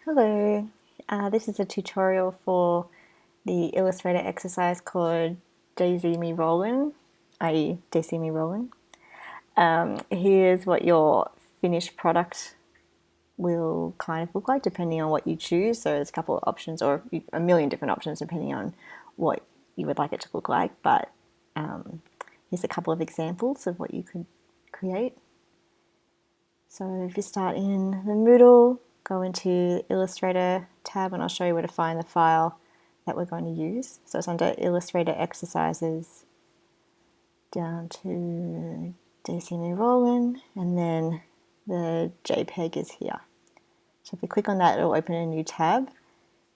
Hello, this is a tutorial for the Illustrator exercise called Daisy Me Rollin, i.e. Daisy Me Rollin. Here's what your finished product will kind of look like depending on what you choose. So there's a couple of options or a million different options depending on what you would like it to look like. But here's a couple of examples of what you could create. So if you start in the Moodle, go into Illustrator tab and I'll show you where to find the file that we're going to use. So it's under Illustrator Exercises down to DCME Rollin, and then the JPEG is here. So if you click on that, it'll open a new tab.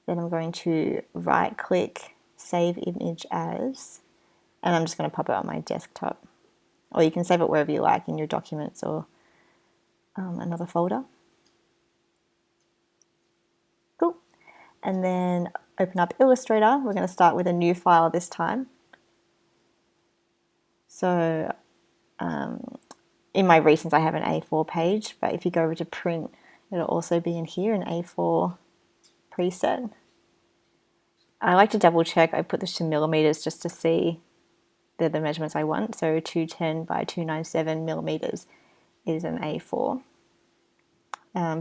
Then I'm going to right click, save image as, and I'm just going to pop it on my desktop. Or you can save it wherever you like in your documents or another folder. Cool. And then open up Illustrator. We're going to start with a new file this time. So in my recents, I have an A4 page, but if you go over to print, it'll also be in here, an A4 preset. I like to double check. I put this to millimeters just to see the measurements I want. So 210 by 297 millimeters is an A4.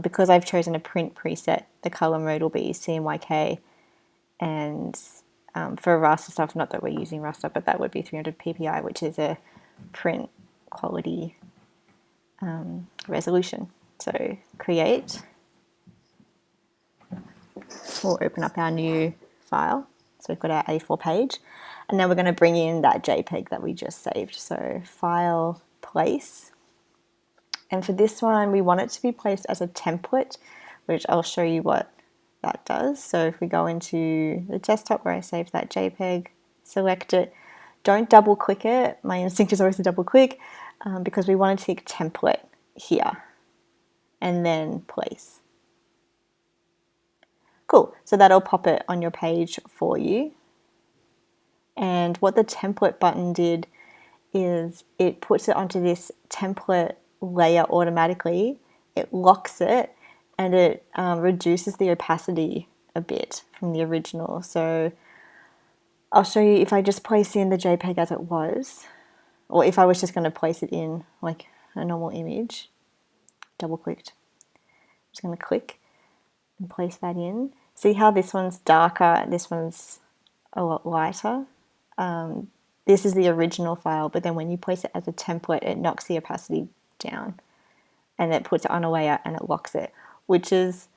Because I've chosen a print preset, the color mode will be CMYK, and for raster stuff, not that we're using raster, but that would be 300 ppi, which is a print quality resolution. So create, we'll open up our new file. So we've got our A4 page, and now we're going to bring in that JPEG that we just saved. So file, place, and for this one, we want it to be placed as a template, which I'll show you what that does. So if we go into the desktop where I saved that JPEG, select it, don't double click it. My instinct is always to double click because we want to tick template here and then place. Cool, so that'll pop it on your page for you. And what the template button did is it puts it onto this template layer automatically, it locks it, and it reduces the opacity a bit from the original. So I'll show you if I just place in the JPEG as it was, or if I was just going to place it in like a normal image, double clicked. I'm just going to click and place that in. See how this one's darker and this one's a lot lighter? This is the original file, but then when you place it as a template, it knocks the opacity down and it puts it on a layer and it locks it, which is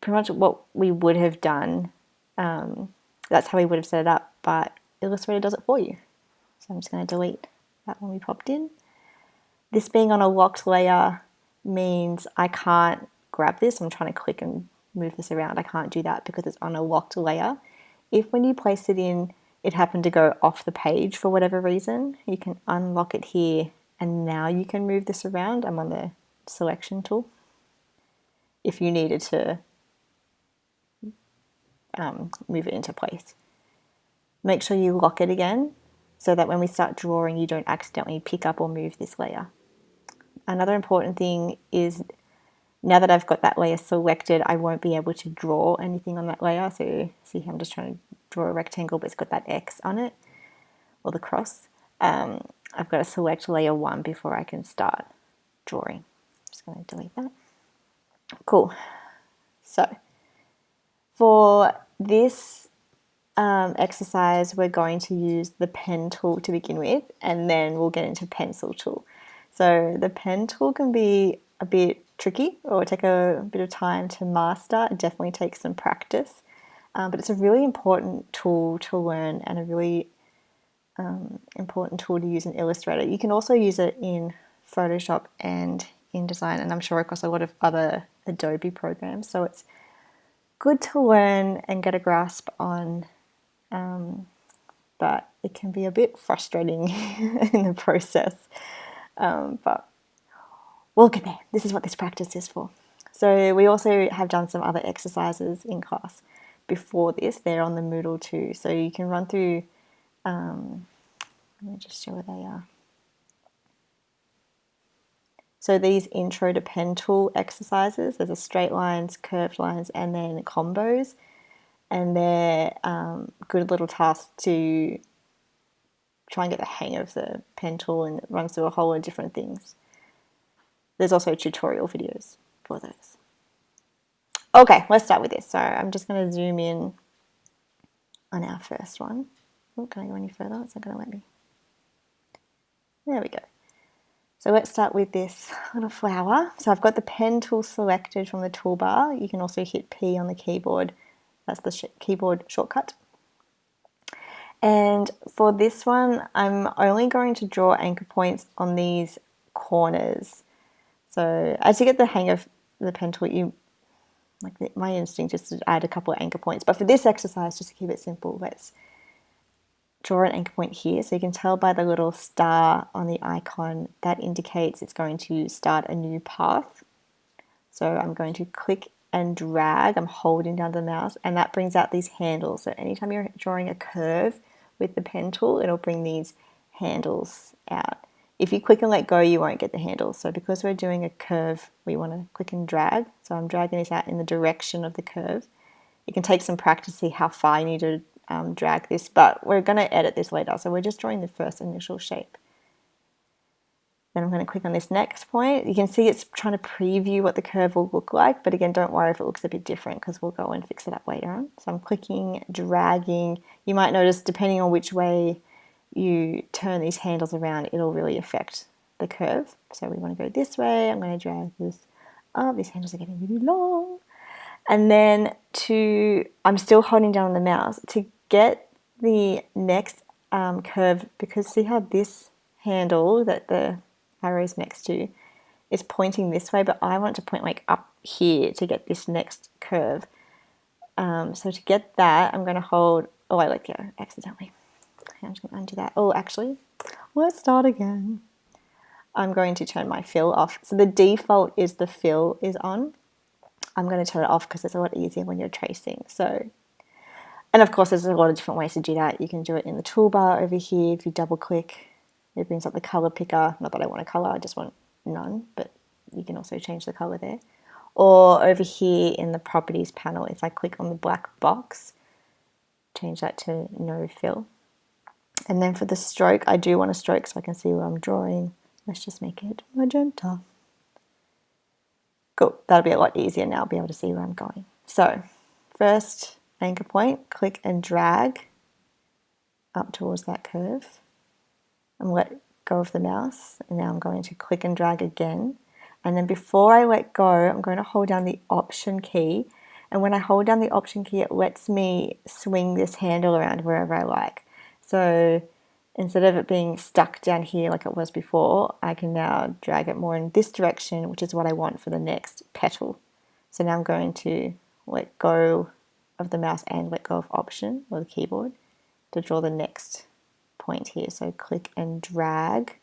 pretty much what we would have done. That's how we would have set it up, but Illustrator does it for you. So I'm just going to delete that one we popped in. This being on a locked layer means I can't grab this. I'm trying to click and move this around. I can't do that because it's on a locked layer. If when you place it in, it happened to go off the page for whatever reason, you can unlock it here and now you can move this around. I'm on the selection tool. If you needed to move it into place. Make sure you lock it again so that when we start drawing, you don't accidentally pick up or move this layer. Another important thing is now that I've got that layer selected, I won't be able to draw anything on that layer. So see how I'm just trying to draw a rectangle, but it's got that X on it, or the cross. I've got to select layer 1 before I can start drawing. I'm just going to delete that. Cool. So for this exercise, we're going to use the pen tool to begin with, and then we'll get into pencil tool. So the pen tool can be a bit tricky or take a bit of time to master. It definitely takes some practice, but it's a really important tool to learn and a really important tool to use in Illustrator. You can also use it in Photoshop and InDesign, and I'm sure across a lot of other Adobe programs. So it's good to learn and get a grasp on, but it can be a bit frustrating in the process. But we'll get there. This is what this practice is for. So we also have done some other exercises in class before this. They're on the Moodle too. So you can run through, let me just show where they are. So these intro to pen tool exercises, there's a straight lines, curved lines, and then combos. And they're good little tasks to try and get the hang of the pen tool, and it runs through a whole lot of different things. There's also tutorial videos for those. Okay, let's start with this. So I'm just going to zoom in on our first one. Oh, can I go any further? It's not going to let me. There we go. So let's start with this little flower. So I've got the pen tool selected from the toolbar. You can also hit P on the keyboard. That's the keyboard shortcut. And for this one, I'm only going to draw anchor points on these corners. So as you get the hang of the pen tool, my instinct is to add a couple of anchor points. But for this exercise, just to keep it simple, let's draw an anchor point here. So you can tell by the little star on the icon that indicates it's going to start a new path. So I'm going to click and drag. I'm holding down the mouse, and that brings out these handles. So anytime you're drawing a curve with the pen tool, it'll bring these handles out. If you click and let go, you won't get the handles. So because we're doing a curve, we want to click and drag. So I'm dragging this out in the direction of the curve. It can take some practice to see how far you need to drag this, but we're going to edit this later. So we're just drawing the first initial shape. Then I'm going to click on this next point. You can see it's trying to preview what the curve will look like, but again, don't worry if it looks a bit different because we'll go and fix it up later on. So I'm clicking, dragging. You might notice depending on which way you turn these handles around, it'll really affect the curve. So we want to go this way. I'm going to drag this up. These handles are getting really long. And then I'm still holding down on the mouse to get the next curve, because see how this handle that the arrow is next to is pointing this way, but I want it to point like up here to get this next curve. So to get that, I'm going to hold, I let go accidentally. I'm just going to undo that. Oh, actually, let's start again. I'm going to turn my fill off. So the default is the fill is on. I'm going to turn it off because it's a lot easier when you're tracing. So, and of course, there's a lot of different ways to do that. You can do it in the toolbar over here. If you double click, it brings up the color picker. Not that I want a color, I just want none, but you can also change the color there. Or over here in the properties panel, if I click on the black box, change that to no fill. And then for the stroke, I do want a stroke so I can see where I'm drawing. Let's just make it magenta. Cool, that'll be a lot easier now. I'll be able to see where I'm going. So first anchor point, click and drag up towards that curve and let go of the mouse. And now I'm going to click and drag again. And then before I let go, I'm going to hold down the Option key. And when I hold down the Option key, it lets me swing this handle around wherever I like. So instead of it being stuck down here like it was before, I can now drag it more in this direction, which is what I want for the next petal. So now I'm going to let go of the mouse and let go of Option or the keyboard to draw the next point here. So click and drag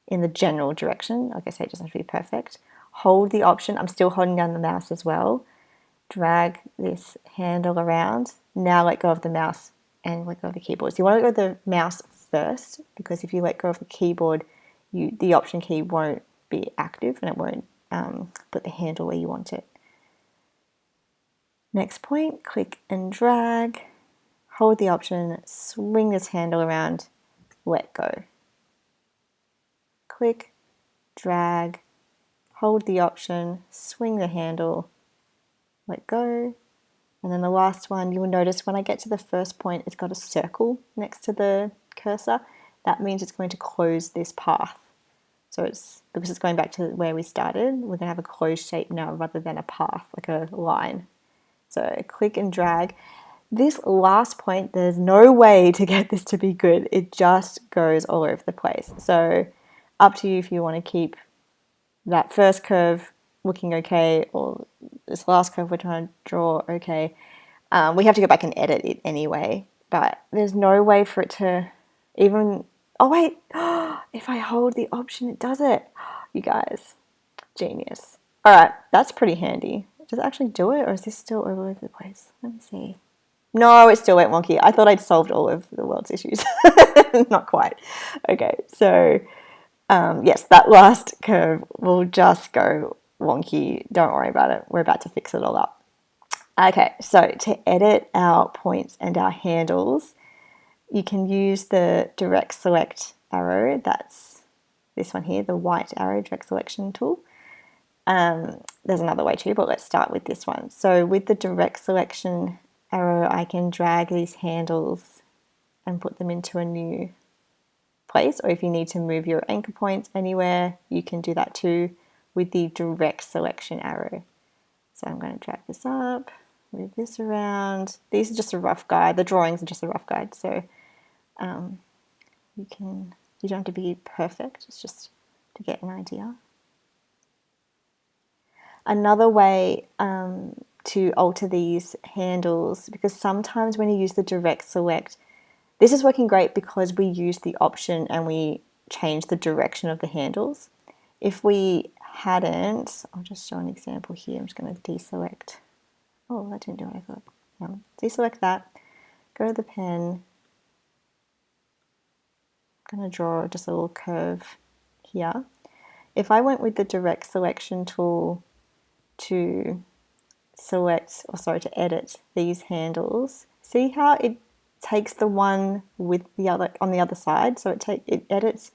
in the general direction. Like I say, it doesn't have to be perfect. Hold the Option. I'm still holding down the mouse as well. Drag this handle around. Now let go of the mouse and let go of the keyboard. So you want to let go of the mouse first, because if you let go of the keyboard, the Option key won't be active and it won't put the handle where you want it. Next point, click and drag. Hold the Option, swing this handle around, let go. Click, drag, hold the Option, swing the handle, let go. And then the last one, you will notice when I get to the first point, it's got a circle next to the cursor. That means it's going to close this path. So because it's going back to where we started, we're going to have a closed shape now rather than a path, like a line. So click and drag. This last point, there's no way to get this to be good. It just goes all over the place. So up to you if you want to keep that first curve looking okay, or this last curve we're trying to draw okay. We have to go back and edit it anyway, but there's no way for it to even, oh wait, if I hold the Option, it does it. You guys, genius. All right, that's pretty handy. Does it actually do it, or is this still all over the place? Let me see. No, it still went wonky. I thought I'd solved all of the world's issues. Not quite. Okay, so Yes, that last curve will just go wonky. Don't worry about it. We're about to fix it all up. Okay, so to edit our points and our handles, you can use the direct select arrow. That's this one here, the white arrow direct selection tool. There's another way too, but let's start with this one. So with the direct selection arrow, I can drag these handles and put them into a new place, or if you need to move your anchor points anywhere, you can do that too with the direct selection arrow. So I'm going to drag this up, move this around. These are just a rough guide. The drawings are just a rough guide, so you don't have to be perfect. It's just to get an idea. Another way to alter these handles, because sometimes when you use the direct select, this is working great because we use the option and we change the direction of the handles. If we hadn't, I'll just show an example here. I'm just going to deselect. Oh, that didn't do what I thought. Deselect that, go to the pen. I'm going to draw just a little curve here. If I went with the direct selection tool to to edit these handles, see how it takes the one with the other on the other side, so it edits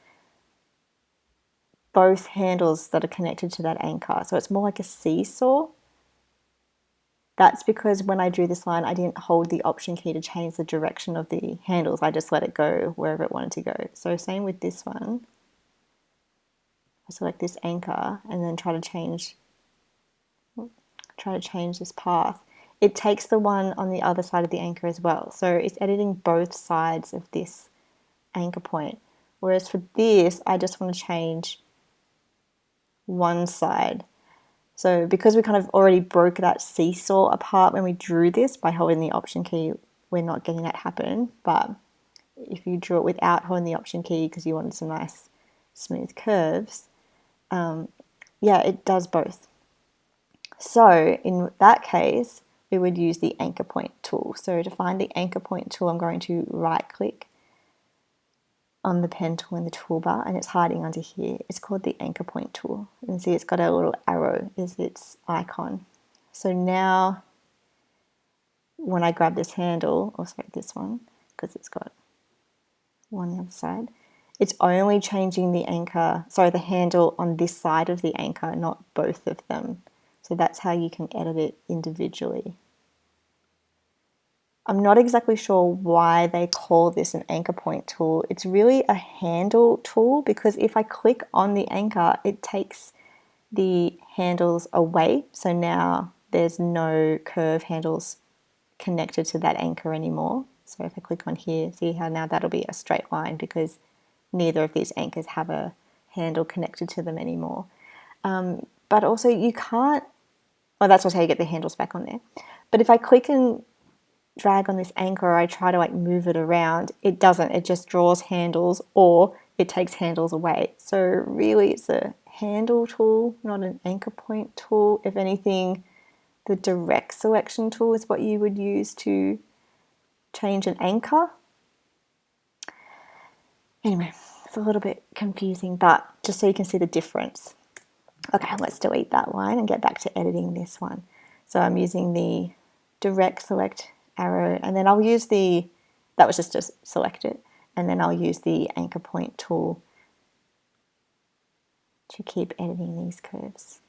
both handles that are connected to that anchor, so it's more like a seesaw. That's because when I drew this line, I didn't hold the option key to change the direction of the handles. I just let it go wherever it wanted to go. So same with this one. I select this anchor and then try to change this path. It takes the one on the other side of the anchor as well. So it's editing both sides of this anchor point. Whereas for this, I just want to change one side. So because we kind of already broke that seesaw apart when we drew this by holding the option key, we're not getting that happen. But if you drew it without holding the option key because you wanted some nice smooth curves, yeah, it does both. So in that case, we would use the anchor point tool. So to find the anchor point tool, I'm going to right click on the pen tool in the toolbar, and it's hiding under here. It's called the anchor point tool. And see, it's got a little arrow is its icon. So now when I grab this handle, or sorry, this one, because it's got one on the other side, it's only changing the handle on this side of the anchor, not both of them. So that's how you can edit it individually. I'm not exactly sure why they call this an anchor point tool. It's really a handle tool because if I click on the anchor, it takes the handles away. So now there's no curve handles connected to that anchor anymore. So if I click on here, see how now that'll be a straight line because neither of these anchors have a handle connected to them anymore. But also you can't, that's also how you get the handles back on there. But if I click and drag on this anchor, or I try to like move it around, it doesn't. It just draws handles or it takes handles away. So really it's a handle tool, not an anchor point tool. If anything, the direct selection tool is what you would use to change an anchor. Anyway, it's a little bit confusing, but just so you can see the difference. Okay, let's delete that line and get back to editing this one. So I'm using the direct select arrow, and then I'll use that was just to select it, and then I'll use the anchor point tool to keep editing these curves.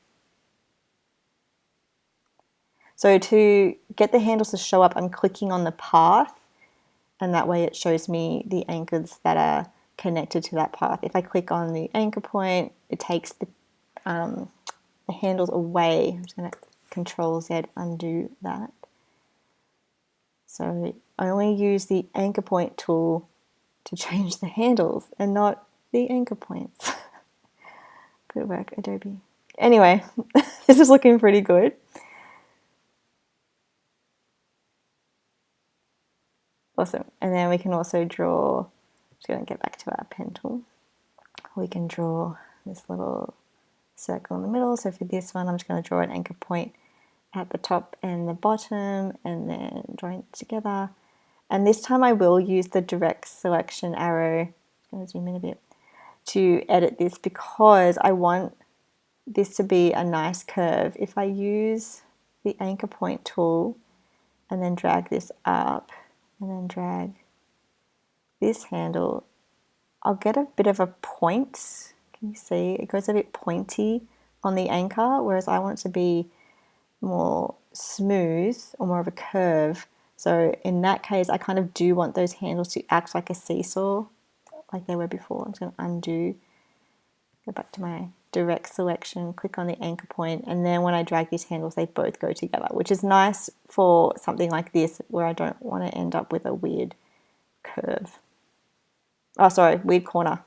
So to get the handles to show up, I'm clicking on the path, and that way it shows me the anchors that are connected to that path. If I click on the anchor point, it takes the handles away. I'm just going to Control Z, undo that. So I only use the anchor point tool to change the handles and not the anchor points. Good work, Adobe. Anyway, this is looking pretty good. Awesome. And then we can also draw, just going to get back to our pen tool. We can draw this little circle in the middle. So for this one, I'm just going to draw an anchor point at the top and the bottom and then join it together. And this time I will use the direct selection arrow, I'm going to zoom in a bit, to edit this because I want this to be a nice curve. If I use the anchor point tool and then drag this up and then drag this handle, I'll get a bit of a point. Can you see? It goes a bit pointy on the anchor, whereas I want it to be more smooth or more of a curve. So in that case, I kind of do want those handles to act like a seesaw, like they were before. I'm just going to undo, go back to my direct selection, click on the anchor point, and then when I drag these handles, they both go together, which is nice for something like this where I don't want to end up with a weird curve. Oh, sorry, weird corner.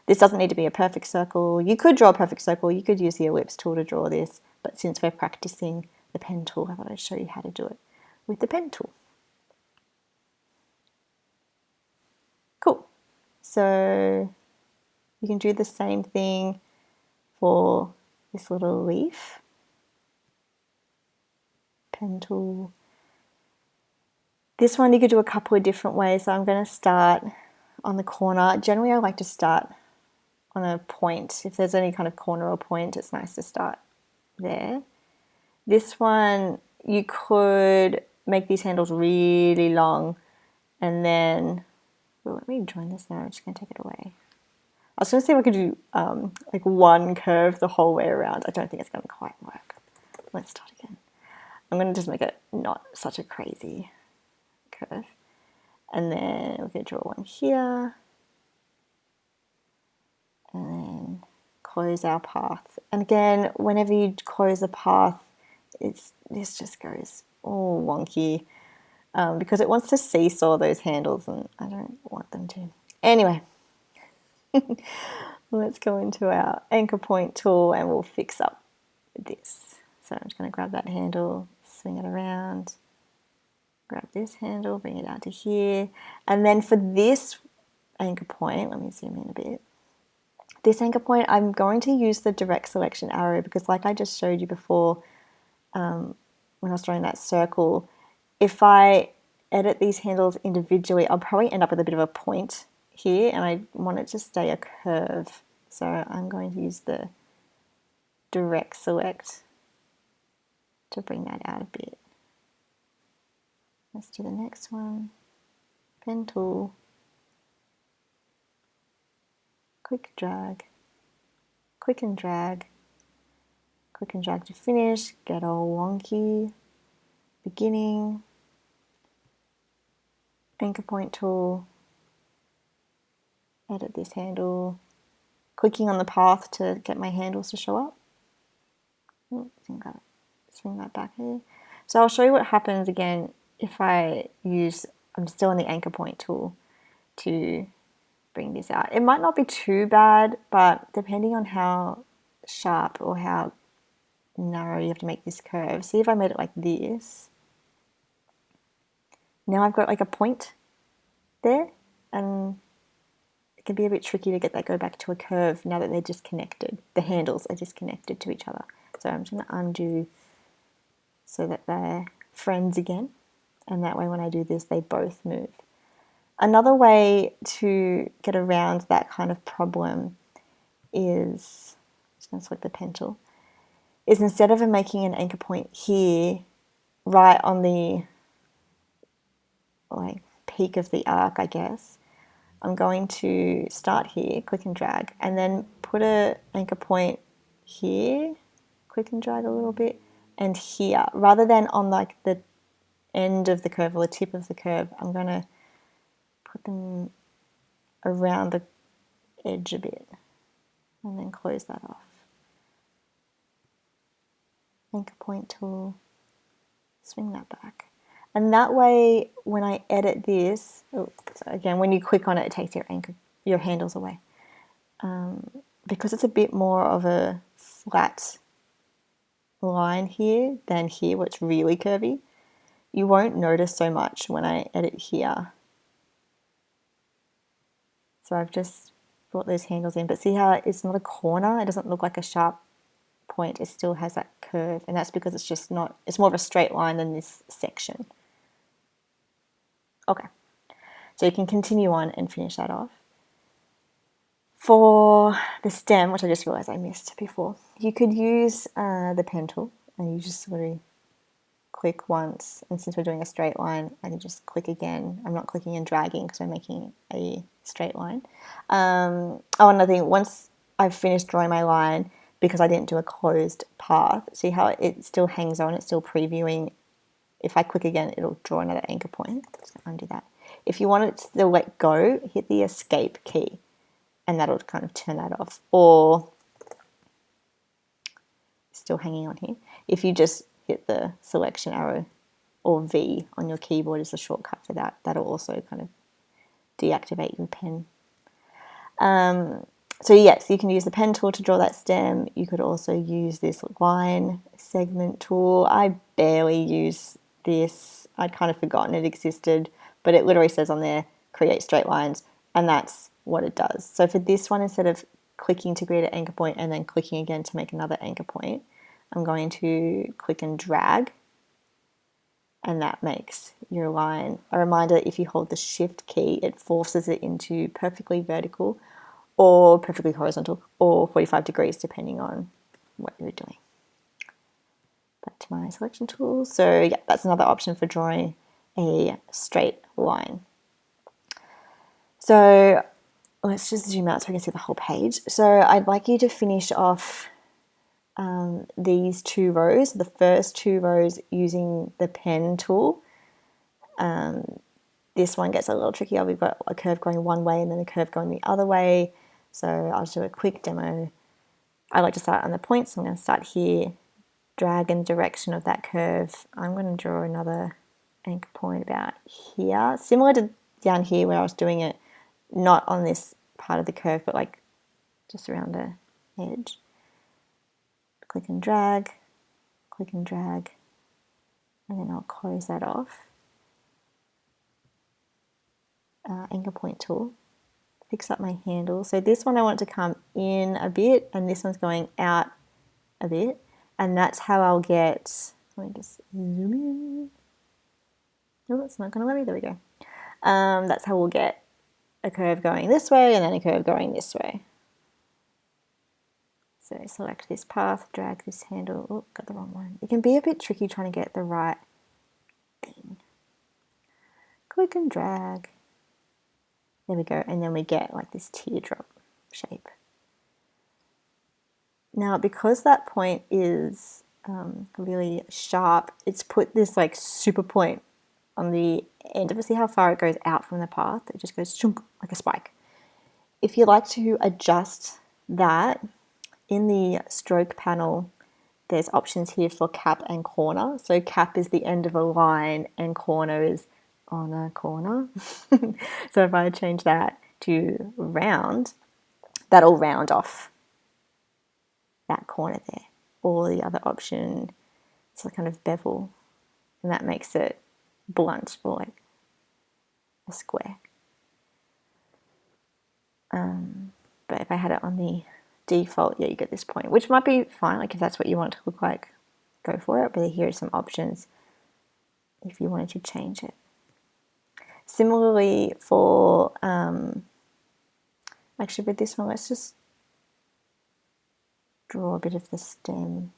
This doesn't need to be a perfect circle. You could draw a perfect circle. You could use the ellipse tool to draw this, but since we're practicing the pen tool, I thought I'd show you how to do it with the pen tool. Cool. So you can do the same thing for this little leaf. Pen tool. This one you could do a couple of different ways. So I'm going to start on the corner. Generally, I like to start on a point. If there's any kind of corner or point, it's nice to start there. This one, you could make these handles really long and then, well, let me join this now. I'm just going to take it away. I was going to see if I could do like one curve the whole way around. I don't think it's going to quite work. Let's start again. I'm going to just make it not such a crazy curve. And then we're going to draw one here. And then close our path. And again, whenever you close a path, this just goes all wonky because it wants to seesaw those handles and I don't want them to. Anyway, let's go into our anchor point tool and we'll fix up this. So I'm just going to grab that handle, swing it around, grab this handle, bring it out to here. And then for this anchor point, let me zoom in a bit. This anchor point, I'm going to use the direct selection arrow because like I just showed you before when I was drawing that circle, if I edit these handles individually, I'll probably end up with a bit of a point here and I want it to stay a curve. So I'm going to use the direct select to bring that out a bit. Let's do the next one. Pen tool. Quick drag, click and drag to finish, get all wonky, beginning, anchor point tool, edit this handle, clicking on the path to get my handles to show up. Swing that back here. So I'll show you what happens again if I'm still on the anchor point tool to bring this out. It might not be too bad, but depending on how sharp or how narrow you have to make this curve. See if I made it like this. Now I've got like a point there and it can be a bit tricky to get that go back to a curve now that they're disconnected. The handles are disconnected to each other. So I'm just going to undo so that they're friends again. And that way when I do this, they both move. Another way to get around that kind of problem is, I'm just going to select the pen tool, is instead of making an anchor point here, right on the like peak of the arc, I guess, I'm going to start here, click and drag, and then put an anchor point here, click and drag a little bit, and here, rather than on like the end of the curve or the tip of the curve, I'm going to put them around the edge a bit and then close that off. Anchor point tool, swing that back. And that way, when I edit this, so again, when you click on it, it takes your handles away. Because it's a bit more of a flat line here than here, where it's really curvy, you won't notice so much when I edit here. So I've just brought those handles in, but see how it's not a corner? It doesn't look like a sharp point. It still has that curve, and that's because it's more of a straight line than this section. Okay, so you can continue on and finish that off. For the stem, which I just realised I missed before, you could use the pen tool, and you just sort of click once, and since we're doing a straight line, I can just click again. I'm not clicking and dragging because I'm making a straight line. Another thing, once I've finished drawing my line, because I didn't do a closed path, see how it still hangs on, it's still previewing. If I click again, it'll draw another anchor point. Just undo that. If you want it to let go, hit the escape key, and that'll kind of turn that off. Or still hanging on here. If you just hit the selection arrow or V on your keyboard is a shortcut for that, that'll also kind of deactivate your pen. So yes, you can use the pen tool to draw that stem. You could also use this line segment tool. I barely use this. I'd kind of forgotten it existed, but it literally says on there, create straight lines, and that's what it does. So for this one, instead of clicking to create an anchor point and then clicking again to make another anchor point, I'm going to click and drag, and that makes your line. A reminder, if you hold the shift key, it forces it into perfectly vertical or perfectly horizontal or 45 degrees depending on what you're doing. Back to my selection tool. So yeah, that's another option for drawing a straight line. So let's just zoom out so we can see the whole page. So I'd like you to finish off these two rows, the first two rows using the pen tool. This one gets a little trickier. We've got a curve going one way and then a curve going the other way. So I'll just do a quick demo. I like to start on the point, so I'm going to start here, drag in the direction of that curve. I'm going to draw another anchor point about here, similar to down here where I was doing it not on this part of the curve, but like just around the edge. Click and drag, and then I'll close that off. Anchor point tool, fix up my handle. So this one I want it to come in a bit, and this one's going out a bit, and that's how I'll get, let me just zoom in. Oh, it's not going to let me, there we go. That's how we'll get a curve going this way and then a curve going this way. So select this path, drag this handle. Oh, got the wrong one. It can be a bit tricky trying to get the right thing. Click and drag. There we go. And then we get like this teardrop shape. Now, because that point is really sharp, it's put this like super point on the end of it. See how far it goes out from the path? It just goes chunk like a spike. If you like to adjust that, in the stroke panel, there's options here for cap and corner. So cap is the end of a line and corner is on a corner. So if I change that to round, that'll round off that corner there. Or the other option, it's a kind of bevel, and that makes it blunt or like a square. But if I had it on the default, yeah, you get this point, which might be fine. Like if that's what you want it to look like, go for it. But here are some options if you wanted to change it. Similarly for, actually with this one, let's just draw a bit of the stem.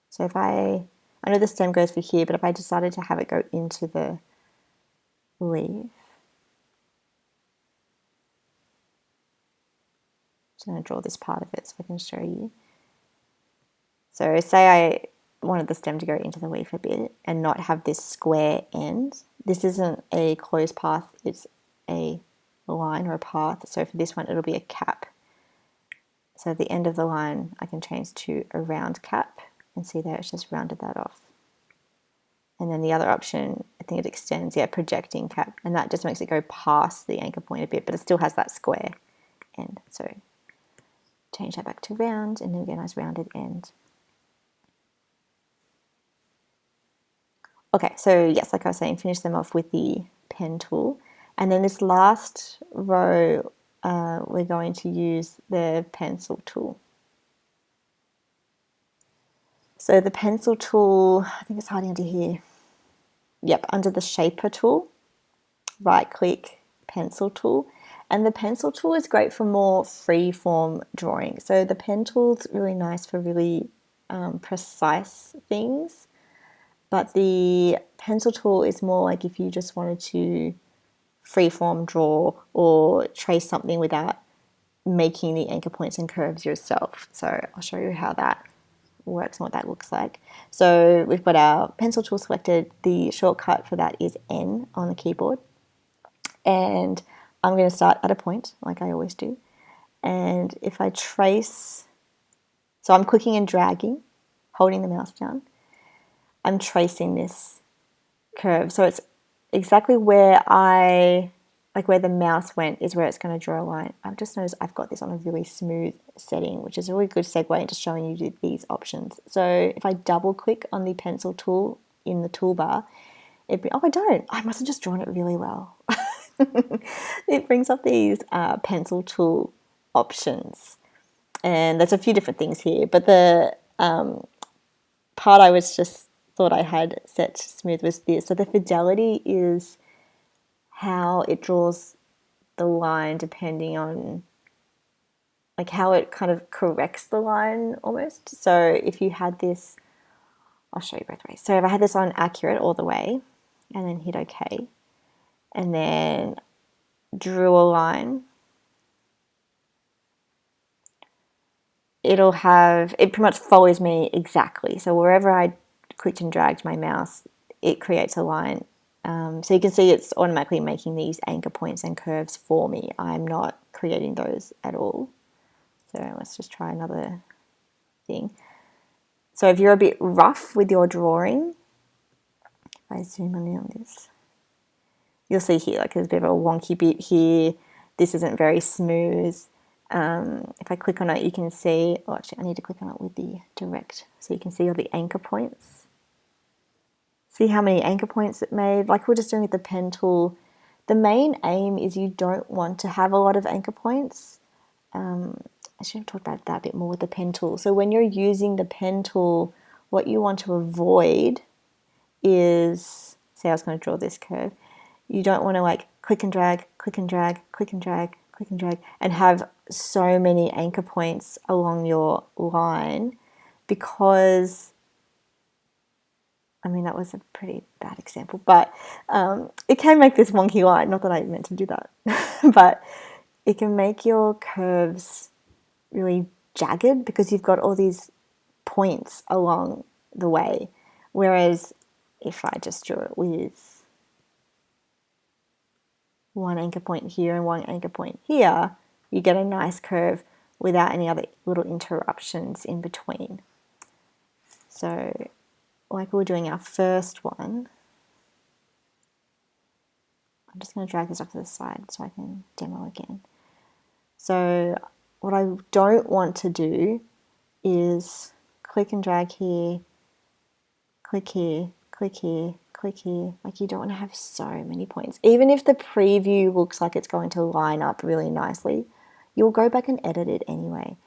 So if I know the stem goes for here, but if I decided to have it go into the leaf, I'm going to draw this part of it so I can show you. So say I wanted the stem to go into the leaf a bit and not have this square end. This isn't a closed path, it's a line or a path. So for this one, it'll be a cap. So at the end of the line, I can change to a round cap, and see there it's just rounded that off. And then the other option, I think it extends, yeah, projecting cap, and that just makes it go past the anchor point a bit, but it still has that square end. So change that back to round, and then get a nice rounded end. Okay, so yes, like I was saying, finish them off with the pen tool. And then this last row, we're going to use the pencil tool. So the pencil tool, I think it's hiding under here. Yep, under the shaper tool, right click, pencil tool. And the pencil tool is great for more free form drawing. So the pen tool is really nice for really precise things. But the pencil tool is more like if you just wanted to freeform draw or trace something without making the anchor points and curves yourself. So I'll show you how that works and what that looks like. So we've got our pencil tool selected. The shortcut for that is N on the keyboard. And I'm going to start at a point like I always do. And if I trace, so I'm clicking and dragging, holding the mouse down, I'm tracing this curve. So it's exactly where where the mouse went is where it's going to draw a line. I've just noticed I've got this on a really smooth setting, which is a really good segue into showing you these options. So if I double click on the pencil tool in the toolbar, I must have just drawn it really well. It brings up these pencil tool options. And there's a few different things here, but the part I was just thought I had set smooth was this. So the fidelity is how it draws the line depending on like how it kind of corrects the line almost. So if you had this, I'll show you both ways. So if I had this on accurate all the way and then hit OK and then drew a line, it pretty much follows me exactly. So wherever I clicked and dragged my mouse, it creates a line. So you can see it's automatically making these anchor points and curves for me. I'm not creating those at all. So let's just try another thing. So if you're a bit rough with your drawing, if I zoom in on this, you'll see here like there's a bit of a wonky bit here. This isn't very smooth. If I click on it, you can see, actually I need to click on it with the direct so you can see all the anchor points. See how many anchor points it made? Like we're just doing with the pen tool. The main aim is you don't want to have a lot of anchor points. I should have talked about that a bit more with the pen tool. So when you're using the pen tool, what you want to avoid is, say I was going to draw this curve, you don't want to like click and drag, click and drag, click and drag, click and drag, and have so many anchor points along your line because I mean, that was a pretty bad example, but it can make this wonky line. Not that I meant to do that, but it can make your curves really jagged because you've got all these points along the way. Whereas if I just drew it with one anchor point here and one anchor point here, you get a nice curve without any other little interruptions in between. So like we were doing our first one, I'm just going to drag this off to the side so I can demo again. So what I don't want to do is click and drag here, click here, click here, click here. Like you don't want to have so many points. Even if the preview looks like it's going to line up really nicely, you'll go back and edit it anyway.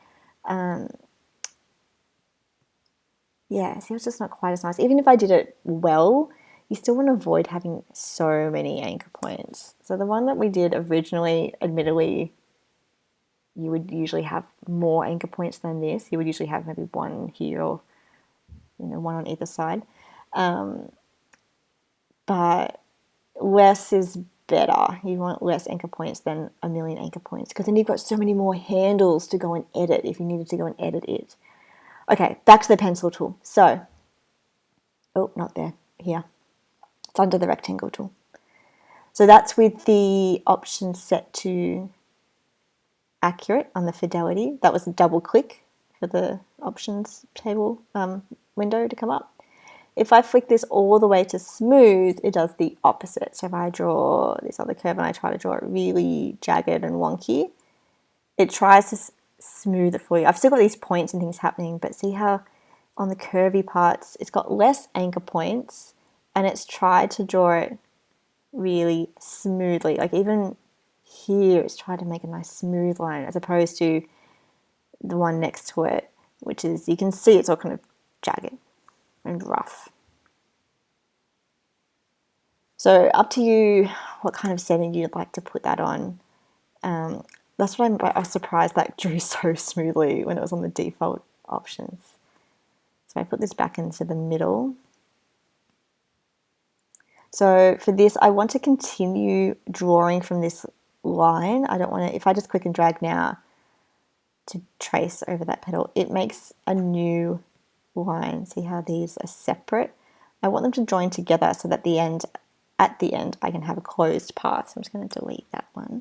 Yeah, see, it's just not quite as nice. Even if I did it well, you still want to avoid having so many anchor points. So the one that we did originally, admittedly, you would usually have more anchor points than this. You would usually have maybe one here or one on either side. But less is better. You want less anchor points than a million anchor points because then you've got so many more handles to go and edit if you needed to go and edit it. Okay, back to the pencil tool. So, oh, not there, here. It's under the rectangle tool. So that's with the option set to accurate on the fidelity. That was a double click for the options table window to come up. If I flick this all the way to smooth, it does the opposite. So if I draw this other curve and I try to draw it really jagged and wonky, it tries to smooth it for you. I've still got these points and things happening, but see how on the curvy parts, it's got less anchor points and it's tried to draw it really smoothly. Like even here, it's tried to make a nice smooth line as opposed to the one next to it, which is, you can see it's all kind of jagged and rough. So up to you what kind of setting you'd like to put that on. That's what I was surprised that drew so smoothly when it was on the default options. So I put this back into the middle. So for this, I want to continue drawing from this line. I don't want to, if I just click and drag now to trace over that petal, it makes a new line. See how these are separate? I want them to join together so that at the end, I can have a closed path. So I'm just going to delete that one.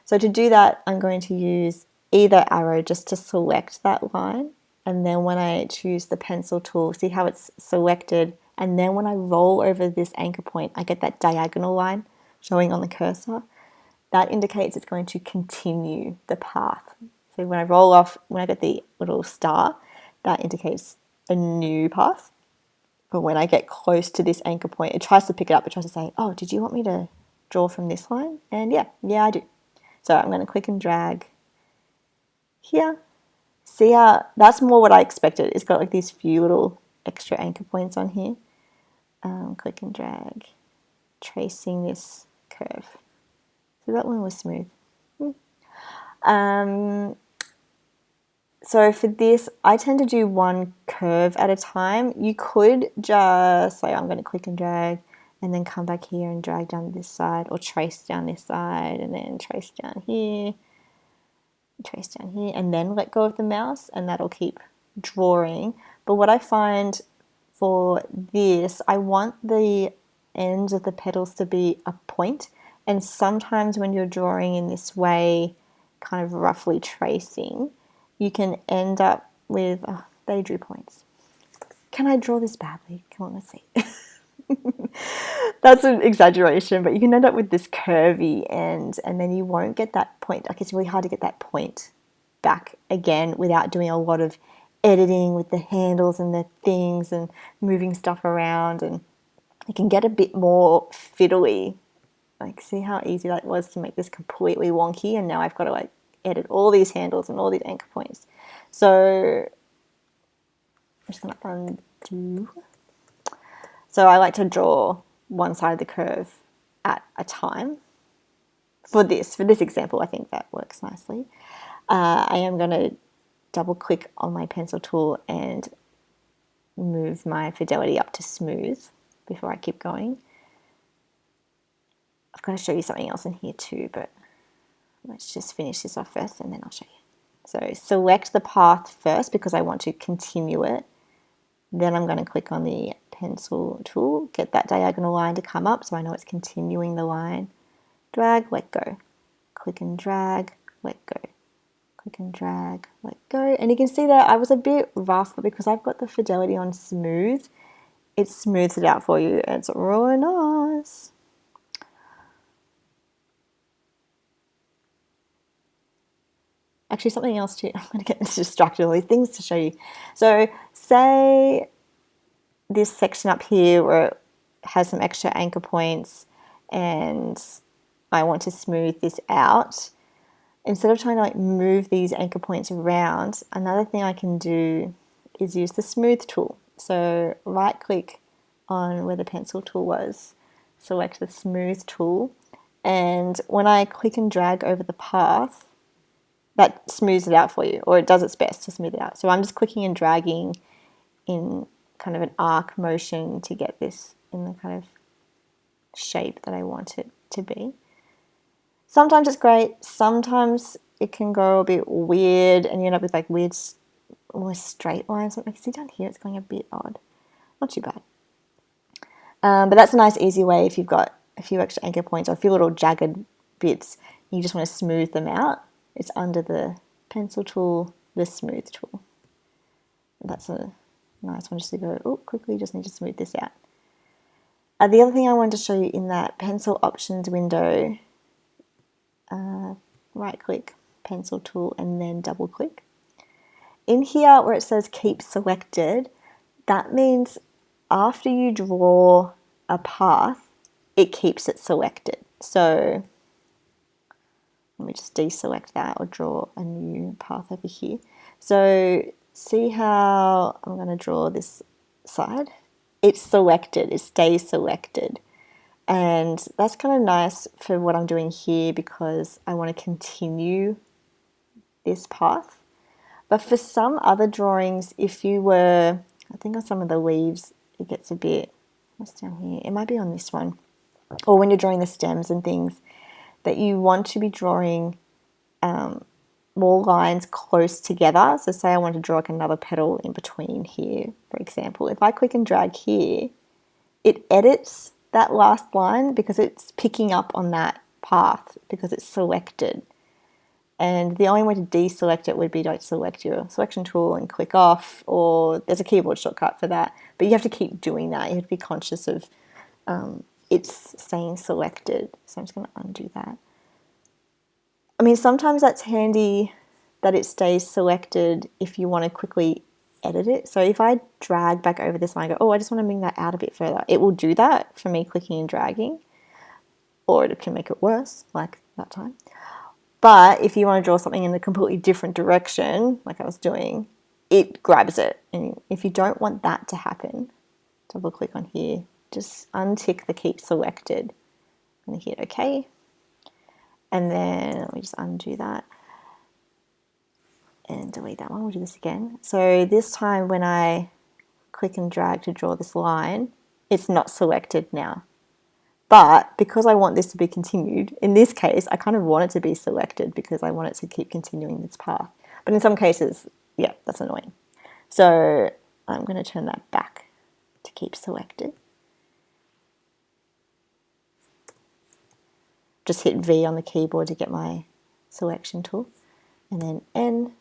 So to do that, I'm going to use either arrow just to select that line. And then when I choose the pencil tool, see how it's selected. And then when I roll over this anchor point, I get that diagonal line showing on the cursor. That indicates it's going to continue the path. So when I roll off, when I get the little star, that indicates a new path. But when I get close to this anchor point, it tries to pick it up. It tries to say, oh, did you want me to draw from this line? And yeah, I do. So I'm going to click and drag here. See how, that's more what I expected. It's got like these few little extra anchor points on here. Click and drag, tracing this curve. So that one was smooth. So for this, I tend to do one curve at a time. You could just, like I'm going to click and drag and then come back here and drag down this side, or trace down this side and then trace down here, and then let go of the mouse, and that'll keep drawing. But what I find for this, I want the ends of the petals to be a point, and sometimes when you're drawing in this way, kind of roughly tracing, you can end up with, oh, they drew points. Can I draw this badly? Come on, let's see. That's an exaggeration, but you can end up with this curvy end, and then you won't get that point. Like, it's really hard to get that point back again without doing a lot of editing with the handles and the things and moving stuff around, and it can get a bit more fiddly. Like, see how easy that was to make this completely wonky, and now I've got to like edit all these handles and all these anchor points. So I'm just going to undo. So I like to draw one side of the curve at a time. For this example, I think that works nicely. I am going to double click on my pencil tool and move my fidelity up to smooth before I keep going. I've got to show you something else in here too, but let's just finish this off first and then I'll show you. So select the path first because I want to continue it. Then I'm going to click on the pencil tool, get that diagonal line to come up so I know it's continuing the line. Drag, let go. Click and drag, let go. Click and drag, let go. And you can see that I was a bit rough, but because I've got the fidelity on smooth, it smooths it out for you. It's really nice. Actually, something else too. I'm going to get distracted with all these things to show you. So say this section up here where it has some extra anchor points and I want to smooth this out. Instead of trying to like move these anchor points around, another thing I can do is use the smooth tool. So right click on where the pencil tool was, select the smooth tool, and when I click and drag over the path, that smooths it out for you, or it does its best to smooth it out. So I'm just clicking and dragging in kind of an arc motion to get this in the kind of shape that I want it to be. Sometimes it's great, sometimes it can go a bit weird and you end up with like weird, almost straight lines. Like, see down here, it's going a bit odd. Not too bad. But that's a nice easy way if you've got a few extra anchor points or a few little jagged bits, you just want to smooth them out. It's under the pencil tool, the smooth tool. That's a nice one just to go, oh, quickly, just need to smooth this out. The other thing I wanted to show you in that pencil options window, right click, pencil tool, and then double click. In here where it says keep selected, that means after you draw a path, it keeps it selected. So let me just deselect that or draw a new path over here. So see how I'm going to draw this side? It's selected, it stays selected. And that's kind of nice for what I'm doing here because I want to continue this path. But for some other drawings, if you were, I think on some of the leaves, it gets a bit, what's down here? It might be on this one. Or when you're drawing the stems and things, that you want to be drawing more lines close together. So say I want to draw like another petal in between here, for example. If I click and drag here, it edits that last line because it's picking up on that path because it's selected. And the only way to deselect it would be to select your selection tool and click off, or there's a keyboard shortcut for that. But you have to keep doing that. You have to be conscious of it's staying selected. So I'm just going to undo that. I mean, sometimes that's handy that it stays selected if you want to quickly edit it. So if I drag back over this line and go, oh, I just want to bring that out a bit further, it will do that for me clicking and dragging, or it can make it worse, like that time. But if you want to draw something in a completely different direction, like I was doing, it grabs it. And if you don't want that to happen, double click on here, just untick the keep selected and hit OK. And then let me just undo that and delete that one. We'll do this again. So this time when I click and drag to draw this line, it's not selected now. But because I want this to be continued, in this case, I kind of want it to be selected because I want it to keep continuing this path. But in some cases, yeah, that's annoying. So I'm going to turn that back to keep selected. Just hit V on the keyboard to get my selection tool. And then N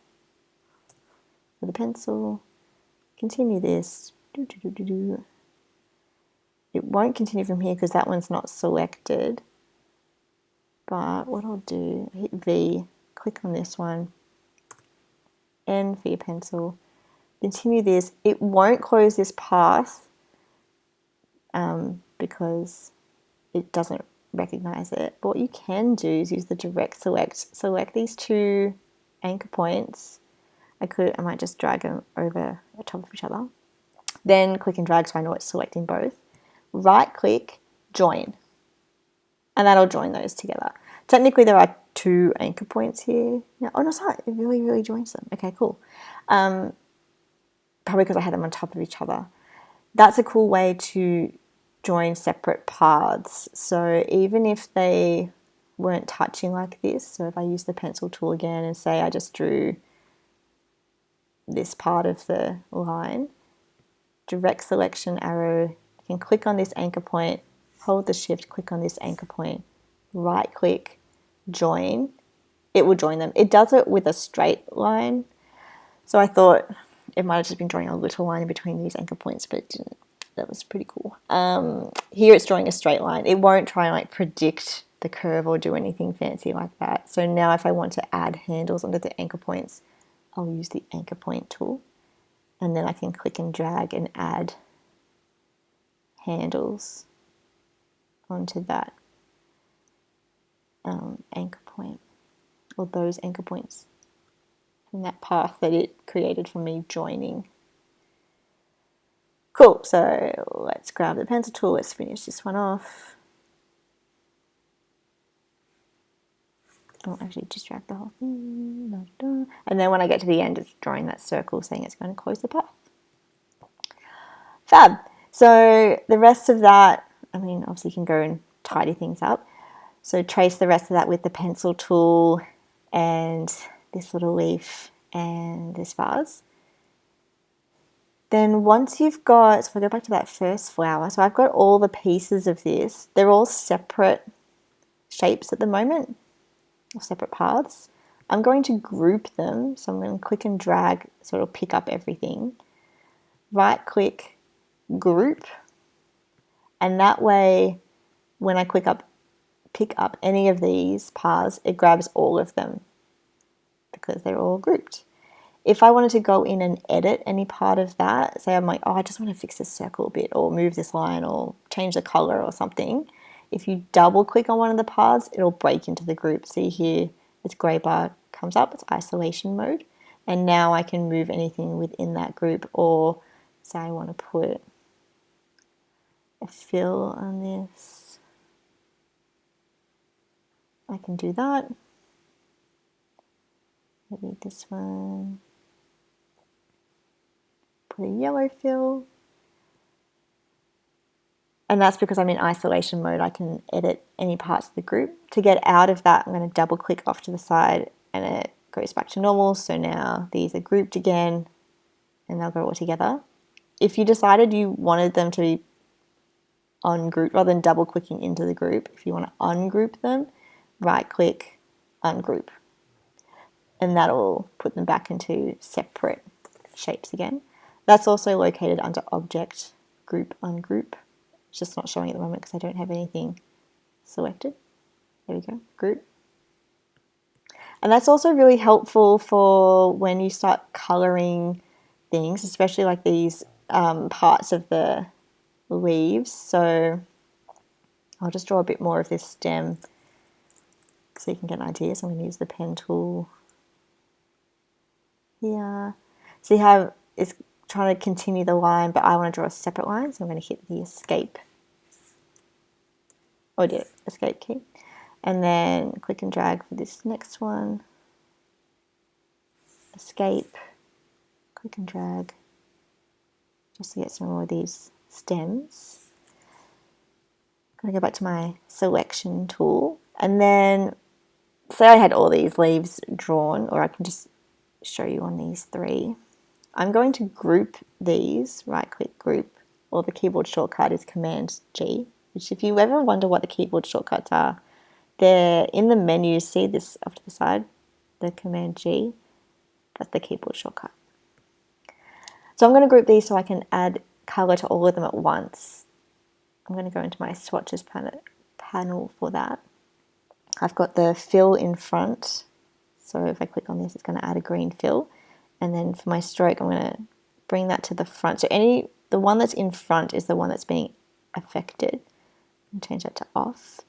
with a pencil. Continue this. It won't continue from here because that one's not selected. But what I'll do, hit V, click on this one, N for your pencil, continue this. It won't close this path because it doesn't recognize it. But what you can do is use the direct select these two anchor points. I might just drag them over the top of each other. Then click and drag so I know it's selecting both. Right click, join. And that'll join those together. Technically there are two anchor points here. No, oh no, sorry, it really joins them. Okay, cool. Probably because I had them on top of each other. That's a cool way to join separate paths. So even if they weren't touching like this, so if I use the pencil tool again and say I just drew this part of the line, direct selection arrow, you can click on this anchor point, hold the shift, click on this anchor point, right click, join, it will join them. It does it with a straight line. So I thought it might have just been drawing a little line in between these anchor points, but it didn't. That was pretty cool. Here it's drawing a straight line. It won't try and like predict the curve or do anything fancy like that. So now if I want to add handles onto the anchor points, I'll use the anchor point tool. And then I can click and drag and add handles onto that anchor point, or those anchor points from that path that it created for me joining. Cool, so let's grab the pencil tool, let's finish this one off. Oh, actually just drag the whole thing. And then when I get to the end, it's drawing that circle saying it's going to close the path. Fab. So the rest of that, I mean, obviously you can go and tidy things up. So trace the rest of that with the pencil tool and this little leaf and this vase. Then once you've got, so if I go back to that first flower, so I've got all the pieces of this. They're all separate shapes at the moment, or separate paths. I'm going to group them, so I'm going to click and drag so it'll pick up everything. Right click, group, and that way when I pick up any of these paths, it grabs all of them because they're all grouped. If I wanted to go in and edit any part of that, say I'm like, oh, I just want to fix this circle a bit or move this line or change the color or something, if you double click on one of the paths, it'll break into the group. See here, this gray bar comes up, it's isolation mode. And now I can move anything within that group, or say I want to put a fill on this. I can do that. Maybe this one. Put a yellow fill. And that's because I'm in isolation mode. I can edit any parts of the group. To get out of that, I'm going to double click off to the side and it goes back to normal. So now these are grouped again and they'll go all together. If you decided you wanted them to be ungrouped rather than double clicking into the group, if you want to ungroup them, right click, ungroup. And that'll put them back into separate shapes again. That's also located under Object, Group, Ungroup. It's just not showing at the moment because I don't have anything selected. There we go, group. And that's also really helpful for when you start coloring things, especially like these parts of the leaves. So I'll just draw a bit more of this stem so you can get an idea. So I'm going to use the pen tool here. See how it's trying to continue the line, but I want to draw a separate line, so I'm going to hit the escape. Oh dear, escape key. And then click and drag for this next one. Escape, click and drag, just to get some more of these stems. I'm going to go back to my selection tool, and then say I had all these leaves drawn, or I can just show you on these three. I'm going to group these, right click group, or the keyboard shortcut is Command G, which if you ever wonder what the keyboard shortcuts are, they're in the menu. See this off to the side, the Command G, that's the keyboard shortcut. So I'm going to group these so I can add color to all of them at once. I'm going to go into my swatches panel for that. I've got the fill in front, so if I click on this it's going to add a green fill, and then for my stroke I'm going to bring that to the front. So the one that's in front is the one that's being affected, and change that to off.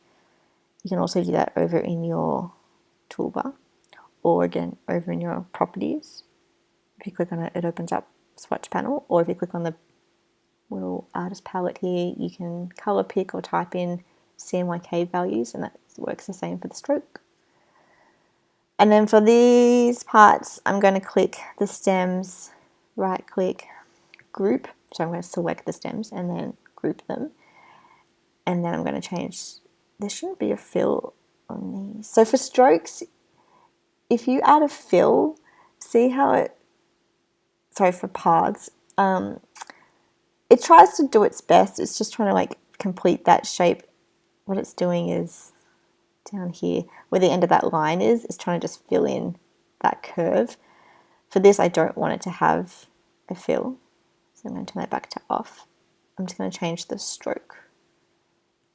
You can also do that over in your toolbar, or again over in your properties. If you click on it, it opens up swatch panel, or if you click on the little artist palette here, you can color pick or type in CMYK values, and that works the same for the stroke. And then for these parts, I'm going to click the stems, right click, group. So I'm going to select the stems and then group them. And then I'm going to change, there shouldn't be a fill on these. So for strokes, if you add a fill, see how it, sorry, for paths, it tries to do its best. It's just trying to like complete that shape. What it's doing is down here where the end of that line is trying to just fill in that curve. For this, I don't want it to have a fill, so I'm going to turn that back to off. I'm just going to change the stroke,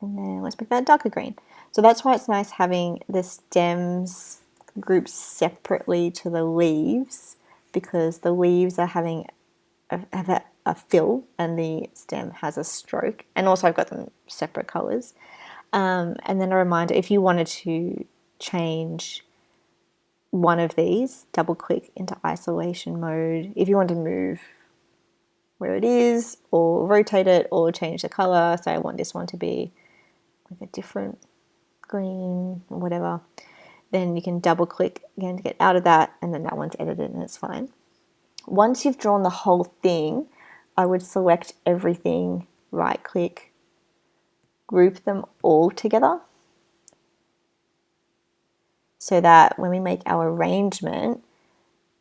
and then let's make that darker green. So that's why it's nice having the stems grouped separately to the leaves, because the leaves are having a fill and the stem has a stroke, and also I've got them separate colors. And then a reminder, if you wanted to change one of these, double click into isolation mode. If you want to move where it is, or rotate it, or change the color, so I want this one to be like a different green or whatever, then you can double click again to get out of that, and then that one's edited and it's fine. Once you've drawn the whole thing, I would select everything, right click, group them all together, so that when we make our arrangement,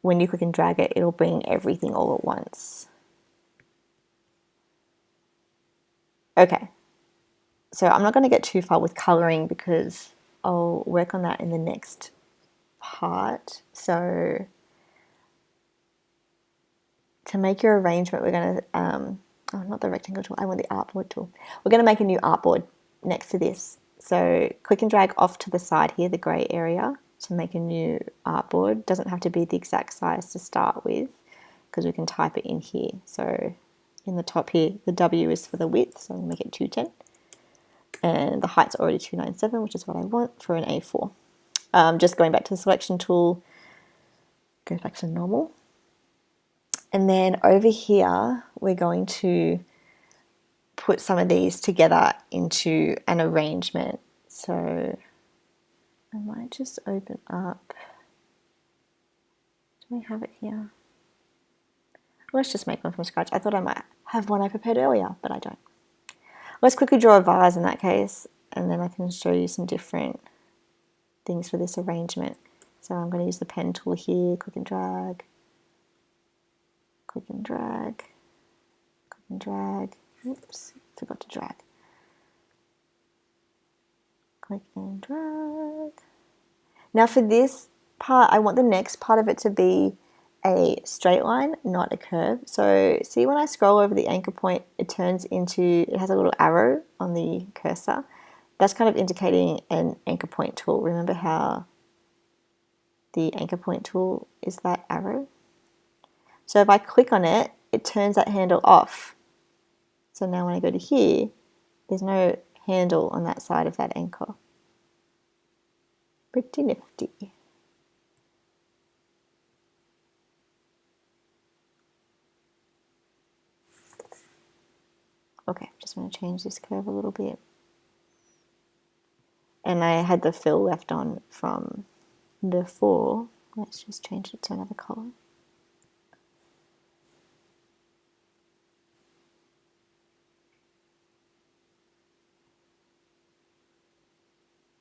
when you click and drag it, it'll bring everything all at once. Okay, so I'm not going to get too far with coloring because I'll work on that in the next part. So to make your arrangement, we're going to, oh, not the rectangle tool, I want the artboard tool. We're going to make a new artboard next to this. So click and drag off to the side here, the grey area, to make a new artboard. Doesn't have to be the exact size to start with, because we can type it in here. So in the top here, the W is for the width, so I'm going to make it 210. And the height's already 297, which is what I want for an A4. Just going back to the selection tool, go back to normal. And then over here, we're going to put some of these together into an arrangement. So I might just open up. Do we have it here? Let's just make one from scratch. I thought I might have one I prepared earlier, but I don't. Let's quickly draw a vase in that case, and then I can show you some different things for this arrangement. So I'm going to use the pen tool here, click and drag, click and drag, click and drag. Oops, forgot to drag. Click and drag. Now for this part, I want the next part of it to be a straight line, not a curve. So see when I scroll over the anchor point, it turns into, it has a little arrow on the cursor. That's kind of indicating an anchor point tool. Remember how the anchor point tool is that arrow? So if I click on it, it turns that handle off. So now when I go to here, there's no handle on that side of that anchor. Pretty nifty. Okay, just want to change this curve a little bit. And I had the fill left on from before. Let's just change it to another color.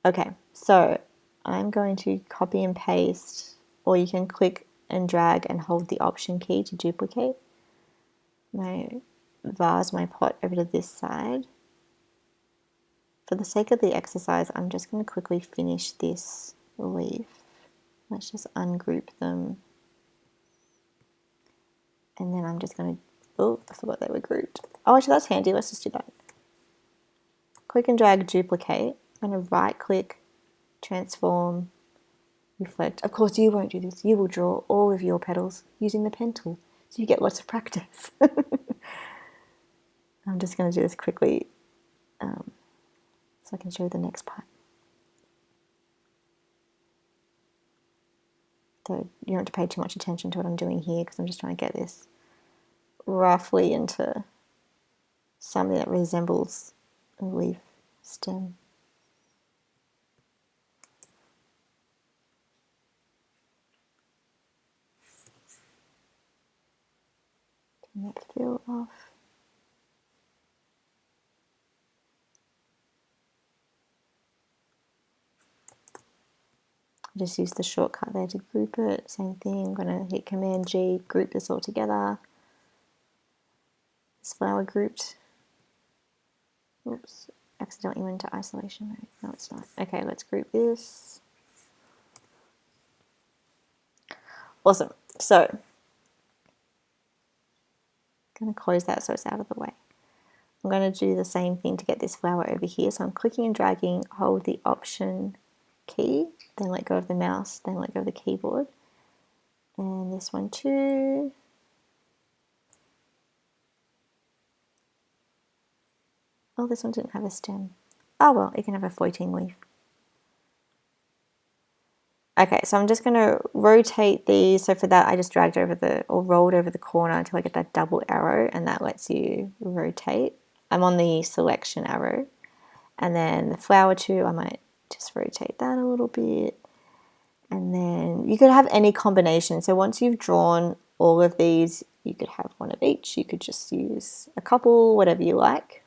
Okay, so I'm going to copy and paste, or you can click and drag and hold the Option key to duplicate my vase, my pot over to this side. For the sake of the exercise, I'm just going to quickly finish this leaf. Let's just ungroup them. And then I'm just going to, oh, I forgot they were grouped. Oh, actually that's handy, let's just do that. Click and drag, duplicate. I'm going to right click, transform, reflect. Of course you won't do this, you will draw all of your petals using the pen tool, so you get lots of practice. I'm just going to do this quickly so I can show you the next part. So you don't have to pay too much attention to what I'm doing here because I'm just trying to get this roughly into something that resembles a leaf stem. Turn that fill off. I just use the shortcut there to group it. Same thing, I'm going to hit Command G, group this all together. This flower grouped. Oops, accidentally went into isolation mode. No, it's not. Okay, let's group this. Awesome. So, I'm going to close that so it's out of the way. I'm going to do the same thing to get this flower over here. So I'm clicking and dragging, hold the Option key, then let go of the mouse, then let go of the keyboard. And this one too. Oh, this one didn't have a stem. Oh well, it can have a floating leaf. Okay, so I'm just going to rotate these. So for that, I just dragged over or rolled over the corner until I get that double arrow, and that lets you rotate. I'm on the selection arrow. And then the flower too, I might just rotate that a little bit. And then you could have any combination. So once you've drawn all of these, you could have one of each. You could just use a couple, whatever you like.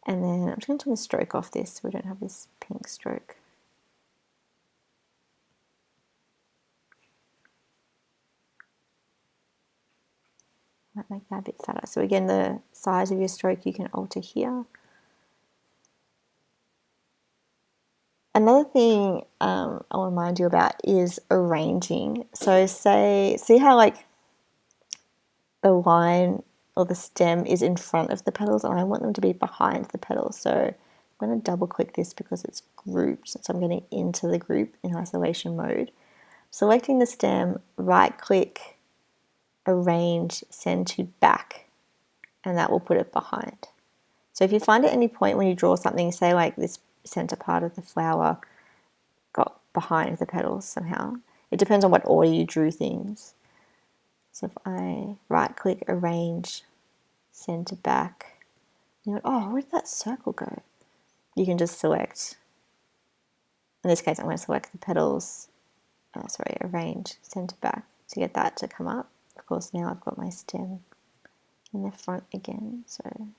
And then I'm just going to turn the stroke off this so we don't have this pink stroke. Might make that a bit fatter. So again, the size of your stroke you can alter here. Another thing I'll remind you about is arranging. So see how like the line or the stem is in front of the petals, and I want them to be behind the petals. So I'm going to double click this because it's grouped, so I'm getting into the group in isolation mode. Selecting the stem, right click, arrange, send to back, and that will put it behind. So if you find at any point when you draw something, say like this center part of the flower got behind the petals somehow, it depends on what order you drew things. So if I right click, arrange, send to back, you know, oh, where did that circle go? you can just select, in this case I'm going to select the petals, arrange center back to get that to come up. Of course now I've got my stem in the front again, so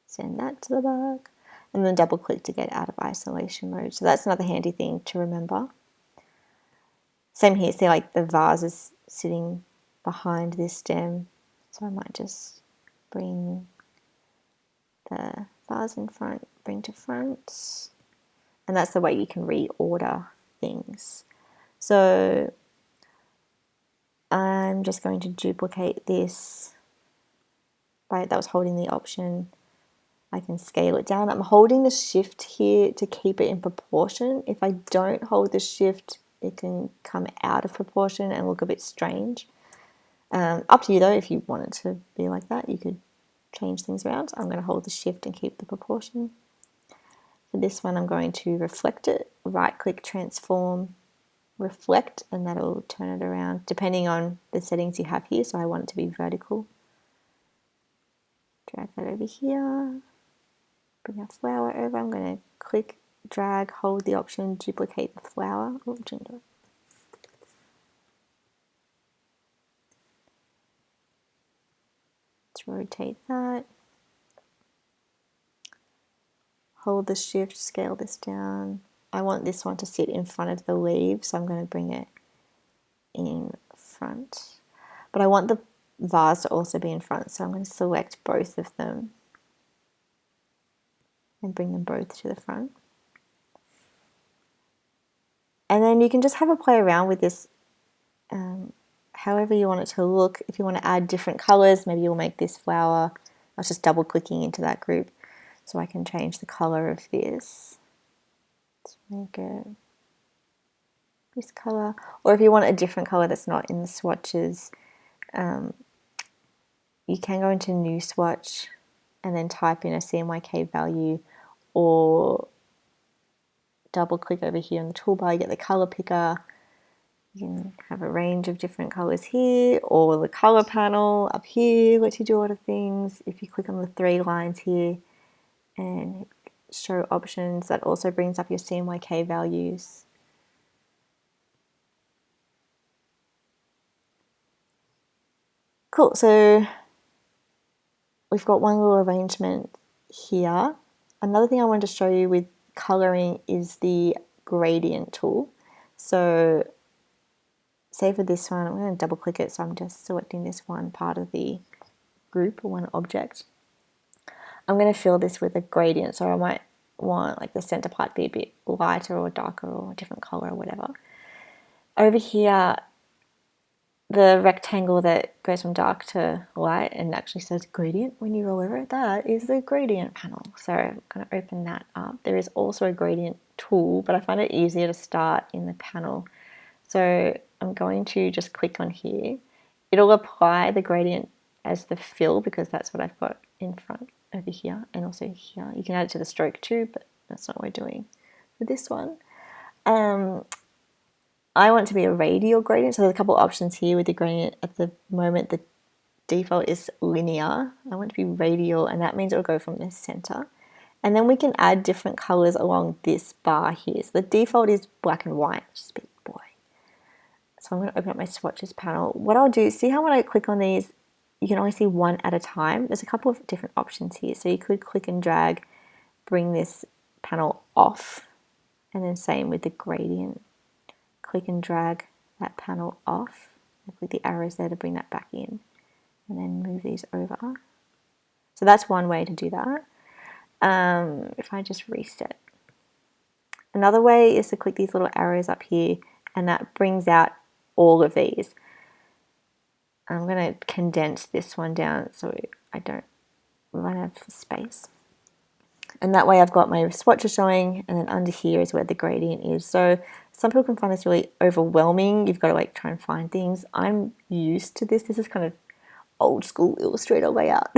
send that to the back, and then double click to get out of isolation mode. So that's another handy thing to remember. Same here, see like the vase is sitting behind this stem, so I might just bring the vase in front, bring to front, and that's the way you can reorder things. So I'm just going to duplicate this. That was holding the Option. I can scale it down. I'm holding the Shift here to keep it in proportion. If I don't hold the Shift, it can come out of proportion and look a bit strange. Up to you though, if you want it to be like that, you could change things around. I'm going to hold the Shift and keep the proportion. For this one, I'm going to reflect it, right click, transform, reflect, and that'll turn it around depending on the settings you have here. So I want it to be vertical. Drag that over here, bring a flower over. I'm going to click, drag, hold the Option, duplicate the flower. Let's rotate that. Hold the Shift, scale this down. I want this one to sit in front of the leaf, so I'm going to bring it in front. But I want the vase to also be in front, so I'm going to select both of them and bring them both to the front. And then you can just have a play around with this however you want it to look. If you want to add different colors, maybe you'll make this flower. I was just double clicking into that group, so I can change the color of this. Let's make it this color. Or if you want a different color that's not in the swatches, you can go into New Swatch and then type in a CMYK value, or double click over here on the toolbar, you get the color picker. You can have a range of different colors here, or the color panel up here lets you do a lot of things. If you click on the 3 lines here and show options, that also brings up your CMYK values. Cool, so we've got one little arrangement here. Another thing I wanted to show you with coloring is the gradient tool. So say for this one, I'm going to double click it, so I'm just selecting this one part of the group or one object. I'm going to fill this with a gradient, so I might want like the center part to be a bit lighter or darker or a different color or whatever. Over here, the rectangle that goes from dark to light and actually says gradient when you roll over it, that is the gradient panel. So I'm going to open that up. There is also a gradient tool, but I find it easier to start in the panel. So I'm going to just click on here. It'll apply the gradient as the fill because that's what I've got in front over here and also here. You can add it to the stroke too, but that's not what we're doing for this one. I want to be a radial gradient, so there's a couple of options here with the gradient. At the moment, the default is linear. I want to be radial, and that means it'll go from the center. And then we can add different colors along this bar here. So the default is black and white, which is a bit boring. So I'm going to open up my swatches panel. What I'll do, see how when I click on these, you can only see one at a time. There's a couple of different options here. So you could click and drag, bring this panel off, and then same with the gradient. Click and drag that panel off. I click the arrows there to bring that back in, and then move these over. So that's one way to do that. If I just reset. Another way is to click these little arrows up here, and that brings out all of these. I'm going to condense this one down so I don't run out of space. And that way I've got my swatches showing, and then under here is where the gradient is. So some people can find this really overwhelming. You've got to like try and find things. I'm used to this. This is kind of old school Illustrator layout.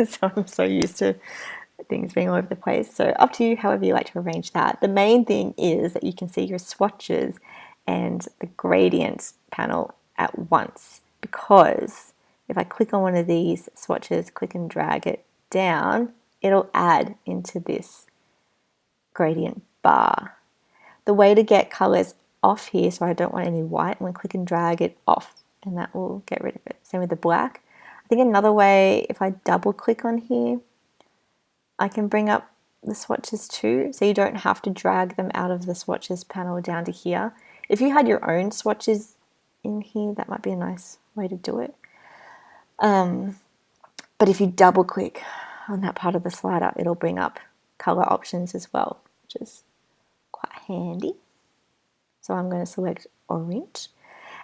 So I'm so used to things being all over the place. So up to you, however you like to arrange that. The main thing is that you can see your swatches and the gradient panel at once, because if I click on one of these swatches, click and drag it down, it'll add into this gradient bar. The way to get colors off here, so I don't want any white, I'm going to click and drag it off and that will get rid of it. Same with the black. I think another way, if I double click on here, I can bring up the swatches too, so you don't have to drag them out of the swatches panel down to here. If you had your own swatches in here, that might be a nice way to do it. But if you double click on that part of the slider, it'll bring up color options as well, which is quite handy. So I'm going to select orange.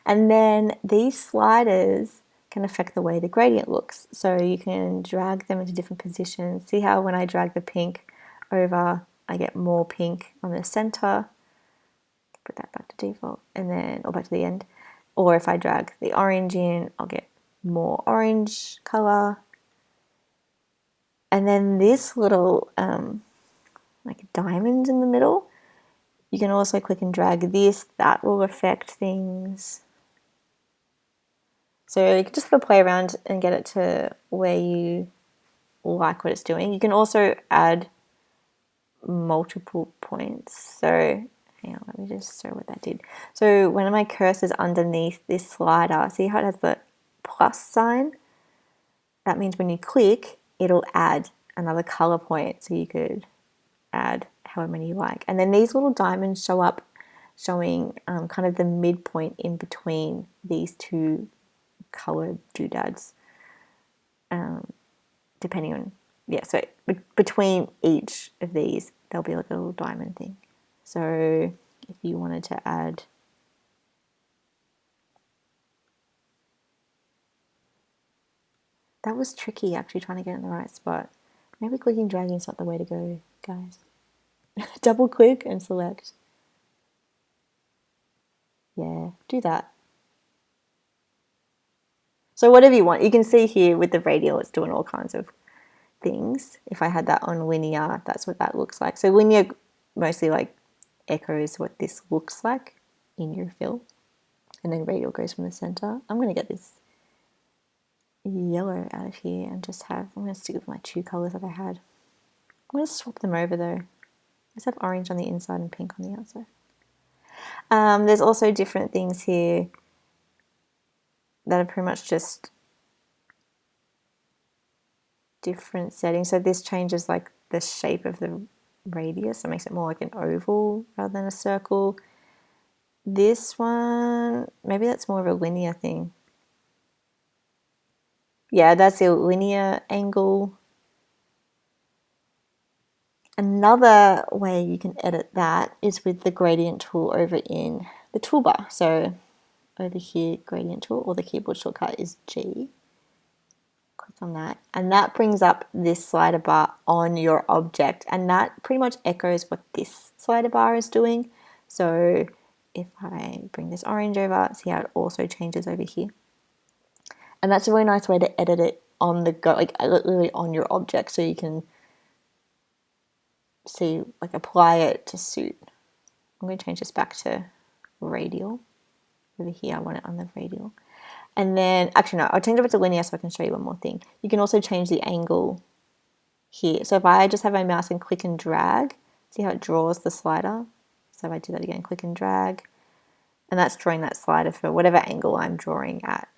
And then these sliders can affect the way the gradient looks. So you can drag them into different positions. See how when I drag the pink over, I get more pink on the center. Put that back to default and then, or back to the end. Or if I drag the orange in, I'll get more orange color. And then this little like diamond in the middle, you can also click and drag this. That will affect things. So you can just play around and get it to where you like what it's doing. You can also add multiple points. So hang on, let me just show what that did. So when my cursor's underneath this slider, see how it has the plus sign? That means when you click, it'll add another color point. So you could add however many you like. And then these little diamonds show up showing kind of the midpoint in between these two colored doodads, depending on, yeah, so between each of these there'll be like a little diamond thing. So if you wanted to add that, was tricky actually trying to get in the right spot. Maybe clicking dragging is not the way to go, guys. Double click and select. Yeah, do that. So whatever you want. You can see here with the radial, it's doing all kinds of things. If I had that on linear, that's what that looks like. So linear mostly like echoes what this looks like in your fill. And then radial goes from the center. I'm going to get this yellow out of here and just have, I'm going to stick with my two colors that I had. I'm going to swap them over though. Let's have orange on the inside and pink on the outside. There's also different things here that are pretty much just different settings. So this changes like the shape of the radius. It makes it more like an oval rather than a circle. This one, maybe that's more of a linear thing. Yeah, that's a linear angle. Another way you can edit that is with the gradient tool over in the toolbar. So over here, gradient tool, or the keyboard shortcut is G. Click on that, and that brings up this slider bar on your object, and that pretty much echoes what this slider bar is doing. So if I bring this orange over, see how it also changes over here. And that's a really nice way to edit it on the go, like literally on your object, so you can see, like apply it to suit. I'm going to change this back to radial. Over here, I want it on the radial. And then, actually no, I'll change it to linear so I can show you one more thing. You can also change the angle here. So if I just have my mouse and click and drag, see how it draws the slider? So if I do that again, click and drag, and that's drawing that slider for whatever angle I'm drawing at.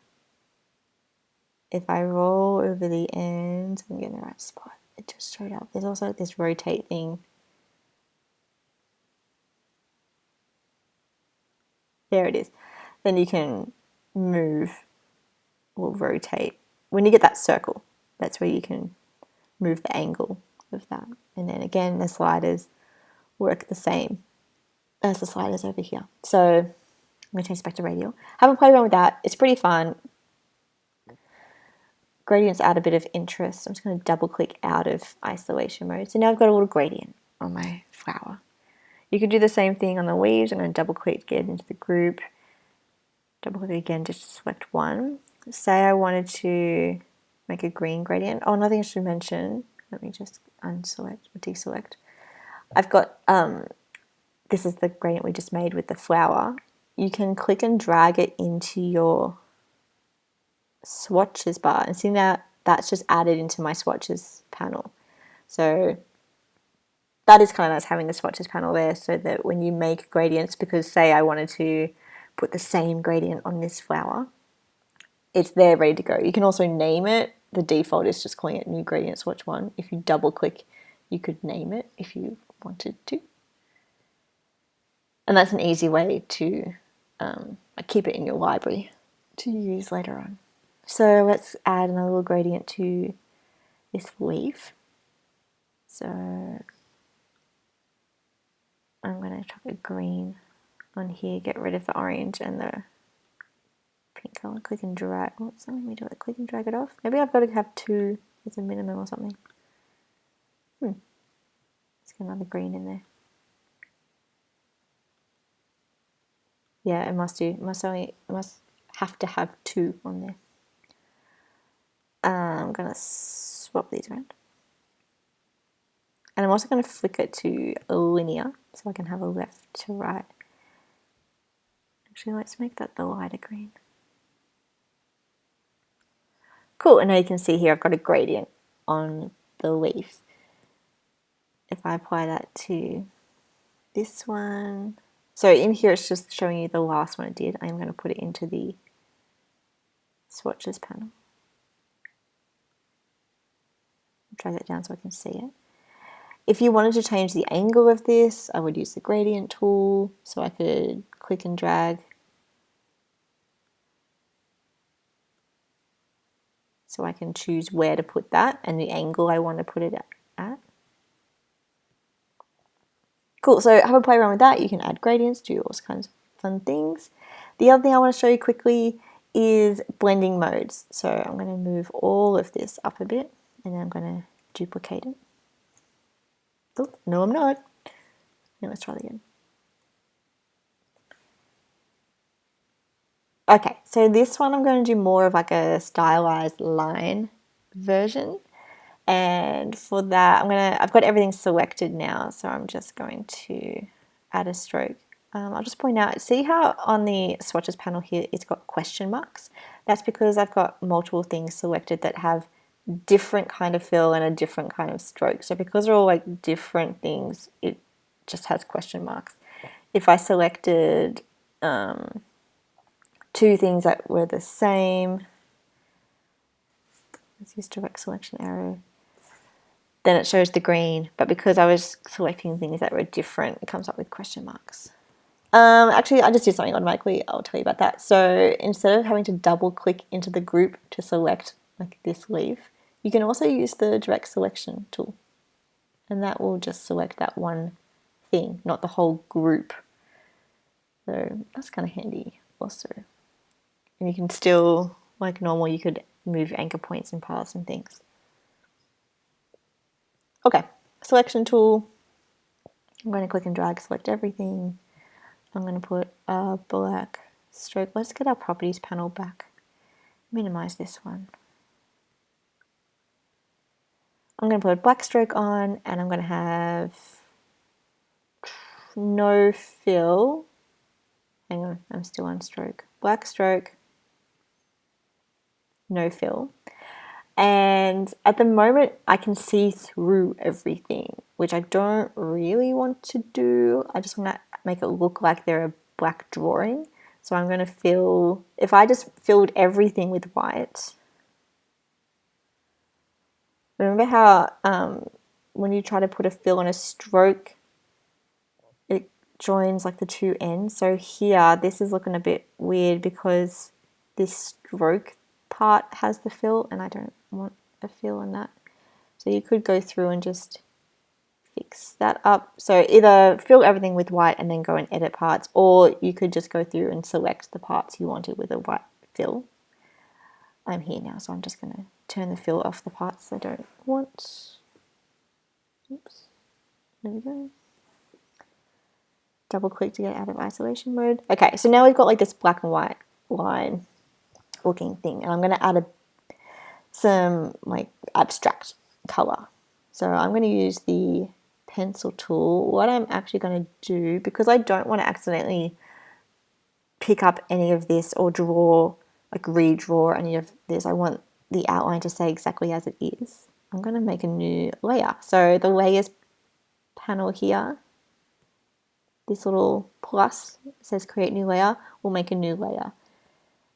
If I roll over the end, I'm getting the right spot. It just showed up. There's also this rotate thing. There it is. Then you can move or rotate. When you get that circle, that's where you can move the angle of that. And then again, the sliders work the same as the sliders over here. So I'm going to change back to radial. Haven't played around with that. It's pretty fun. Gradients add a bit of interest. I'm just going to double click out of isolation mode. So now I've got a little gradient on my flower. You could do the same thing on the leaves. I'm going to double click, get into the group. Double click again just to select one. Say I wanted to make a green gradient. Oh, another thing I should mention. Let me just unselect or deselect. I've got, this is the gradient we just made with the flower. You can click and drag it into your swatches bar, and see now that's just added into my swatches panel. So that is kind of nice having the swatches panel there, so that when you make gradients, because say I wanted to put the same gradient on this flower, it's there ready to go. You can also name it. The default is just calling it new gradient swatch 1. If you double click, you could name it if you wanted to. And that's an easy way to keep it in your library to use later on. So let's add another little gradient to this leaf. So I'm going to chuck a green on here, get rid of the orange and the pink color. Click and drag. What's something we do it? Click and drag it off. Maybe I've got to have 2 as a minimum or something. Let's get another green in there. Yeah, it must do. It must have to have 2 on there. I'm gonna swap these around. And I'm also going to flick it to linear so I can have a left to right. Actually, let's make that the lighter green. Cool, and now you can see here I've got a gradient on the leaf. If I apply that to this one, so in here it's just showing you the last one it did. I'm going to put it into the swatches panel. Drag it down so I can see it. If you wanted to change the angle of this, I would use the gradient tool, so I could click and drag. So I can choose where to put that and the angle I want to put it at. Cool, so have a play around with that. You can add gradients, do all kinds of fun things. The other thing I want to show you quickly is blending modes. So I'm going to move all of this up a bit and then I'm going to duplicate it. Oh, no, I'm not. Now let's try it again. Okay, so this one I'm going to do more of like a stylized line version. And for that, I've got everything selected now, so I'm just going to add a stroke. I'll just point out, see how on the swatches panel here it's got question marks? That's because I've got multiple things selected that have different kind of fill and a different kind of stroke. So because they're all like different things, it just has question marks. If I selected 2 things that were the same, let's use direct selection arrow, then it shows the green, but because I was selecting things that were different, it comes up with question marks. Actually, I just did something automatically. I'll tell you about that. So instead of having to double click into the group to select like this leaf, you can also use the direct selection tool, and that will just select that one thing, not the whole group. So that's kind of handy also. And you can still, like normal, you could move anchor points and paths and things. Okay, selection tool. I'm going to click and drag, select everything. I'm going to put a black stroke. Let's get our properties panel back. Minimize this one. I'm going to put a black stroke on and I'm going to have no fill. Hang on, I'm still on stroke. Black stroke, no fill. And at the moment, I can see through everything, which I don't really want to do. I just want to make it look like they're a black drawing. So I'm going to fill, if I just filled everything with white. Remember how when you try to put a fill on a stroke, it joins like the 2 ends. So here, this is looking a bit weird because this stroke part has the fill and I don't want a fill in that. So you could go through and just fix that up. So either fill everything with white and then go and edit parts, or you could just go through and select the parts you wanted with a white fill. I'm here now, so I'm just going to turn the fill off the parts I don't want. Oops, there we go. Double click to get out of isolation mode. Okay, so now we've got like this black and white line looking thing, and I'm going to add some like abstract color. So I'm going to use the pencil tool. What I'm actually going to do, because I don't want to accidentally pick up any of this or draw, like redraw any of this, I want the outline to stay exactly as it is. I'm going to make a new layer. So the layers panel here, this little plus says create new layer, will make a new layer.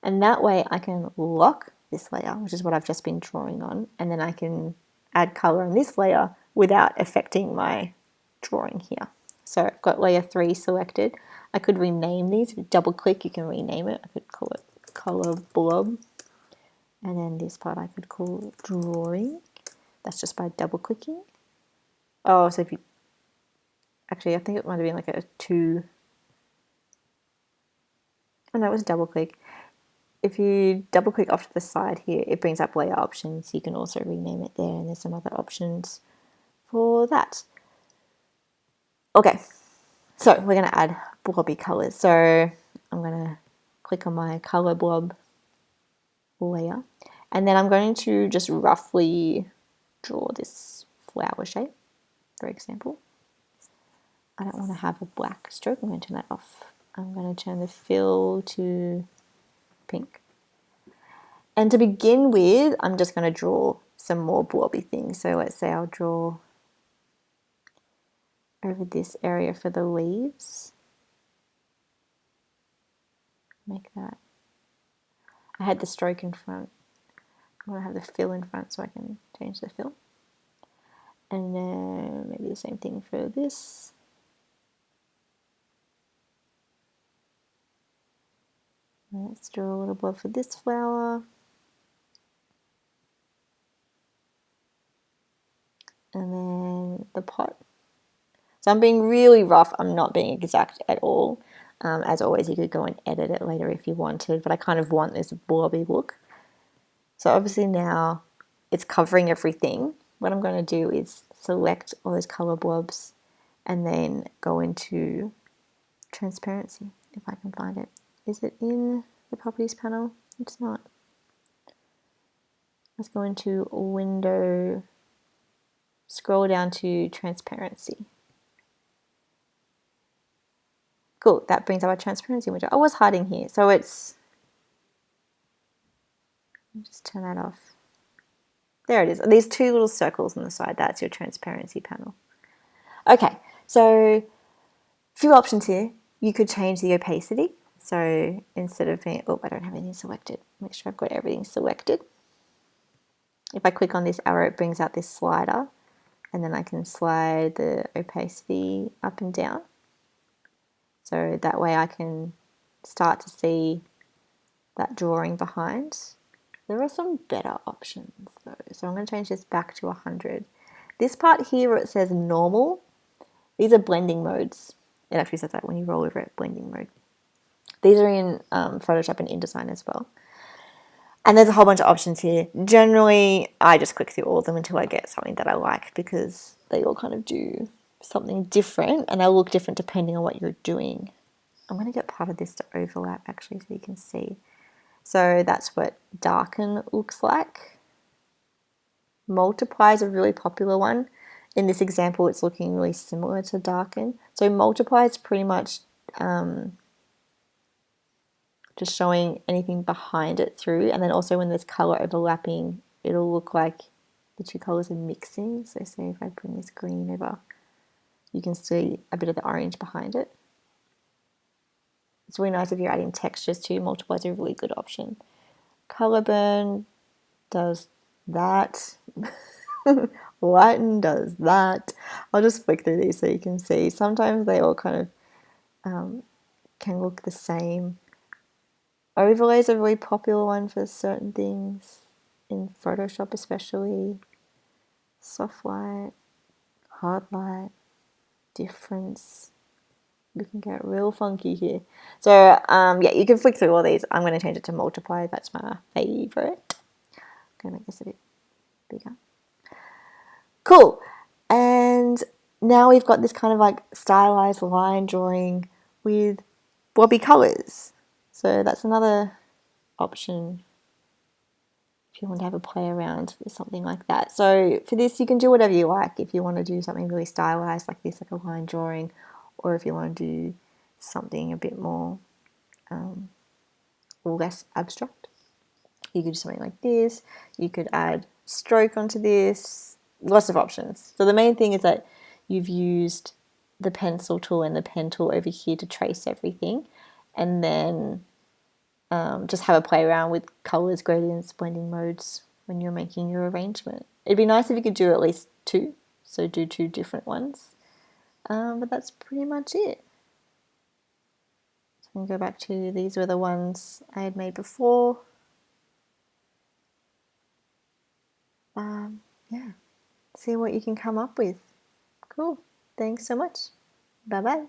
And that way I can lock this layer, which is what I've just been drawing on, and then I can add color on this layer without affecting my drawing here. So I've got layer 3 selected. I could rename these. If you double click, you can rename it. I could call it color blob. And then this part I could call drawing. That's just by double clicking. Oh, so if you, actually I think it might have been like a 2. Oh no, it was double click. If you double click off to the side here, it brings up layer options. You can also rename it there, and there's some other options for that. Okay, so we're going to add blobby colors. So I'm going to click on my color blob layer, and then I'm going to just roughly draw this flower shape, for example. I don't want to have a black stroke. I'm going to turn that off. I'm going to turn the fill to pink. And to begin with, I'm just going to draw some more blobby things. So let's say I'll draw over this area for the leaves. Make that. I had the stroke in front. I want to have the fill in front so I can change the fill. And then maybe the same thing for this. Let's draw a little blob for this flower. And then the pot. So I'm being really rough. I'm not being exact at all. As always, you could go and edit it later if you wanted, but I kind of want this blobby look. So obviously now it's covering everything. What I'm going to do is select all those color blobs and then go into transparency, if I can find it. Is it in the properties panel? It's not. Let's go into window, scroll down to transparency. Cool, that brings up our transparency window. I was hiding here, so it's, just turn that off. There it is. These 2 little circles on the side, that's your transparency panel. Okay, so a few options here. You could change the opacity. So instead of being, oh, I don't have anything selected. Make sure I've got everything selected. If I click on this arrow, it brings out this slider, and then I can slide the opacity up and down. So that way I can start to see that drawing behind. There are some better options though. So I'm going to change this back to 100. This part here where it says normal, these are blending modes. It actually says that when you roll over it, blending mode. These are in Photoshop and InDesign as well. And there's a whole bunch of options here. Generally, I just click through all of them until I get something that I like, because they all kind of do something different and they'll look different depending on what you're doing. I'm going to get part of this to overlap actually so you can see. So that's what darken looks like. Multiply is a really popular one. In this example, it's looking really similar to darken. So multiply is pretty much just showing anything behind it through, and then also when there's color overlapping, it'll look like the 2 colors are mixing. So say if I bring this green over, you can see a bit of the orange behind it. It's really nice if you're adding textures too. Multiply is a really good option. Color burn does that. Lighten does that. I'll just flick through these so you can see. Sometimes they all kind of can look the same. Overlay is a really popular one for certain things, in Photoshop especially. Soft light, hard light, difference. We can get real funky here. So yeah, you can flick through all these. I'm going to change it to multiply. That's my favorite. I'm going to make this a bit bigger. Cool. And now we've got this kind of like stylized line drawing with blobby colors. So that's another option if you want to have a play around with something like that. So for this, you can do whatever you like. If you want to do something really stylized like this, like a line drawing, or if you want to do something a bit more less abstract, you could do something like this. You could add stroke onto this. Lots of options. So the main thing is that you've used the pencil tool and the pen tool over here to trace everything, and then just have a play around with colors, gradients, blending modes when you're making your arrangement. It'd be nice if you could do at least two, so do two different ones. But that's pretty much it. So I'm going to go back to, these were the ones I had made before. Yeah, see what you can come up with. Cool. Thanks so much. Bye bye.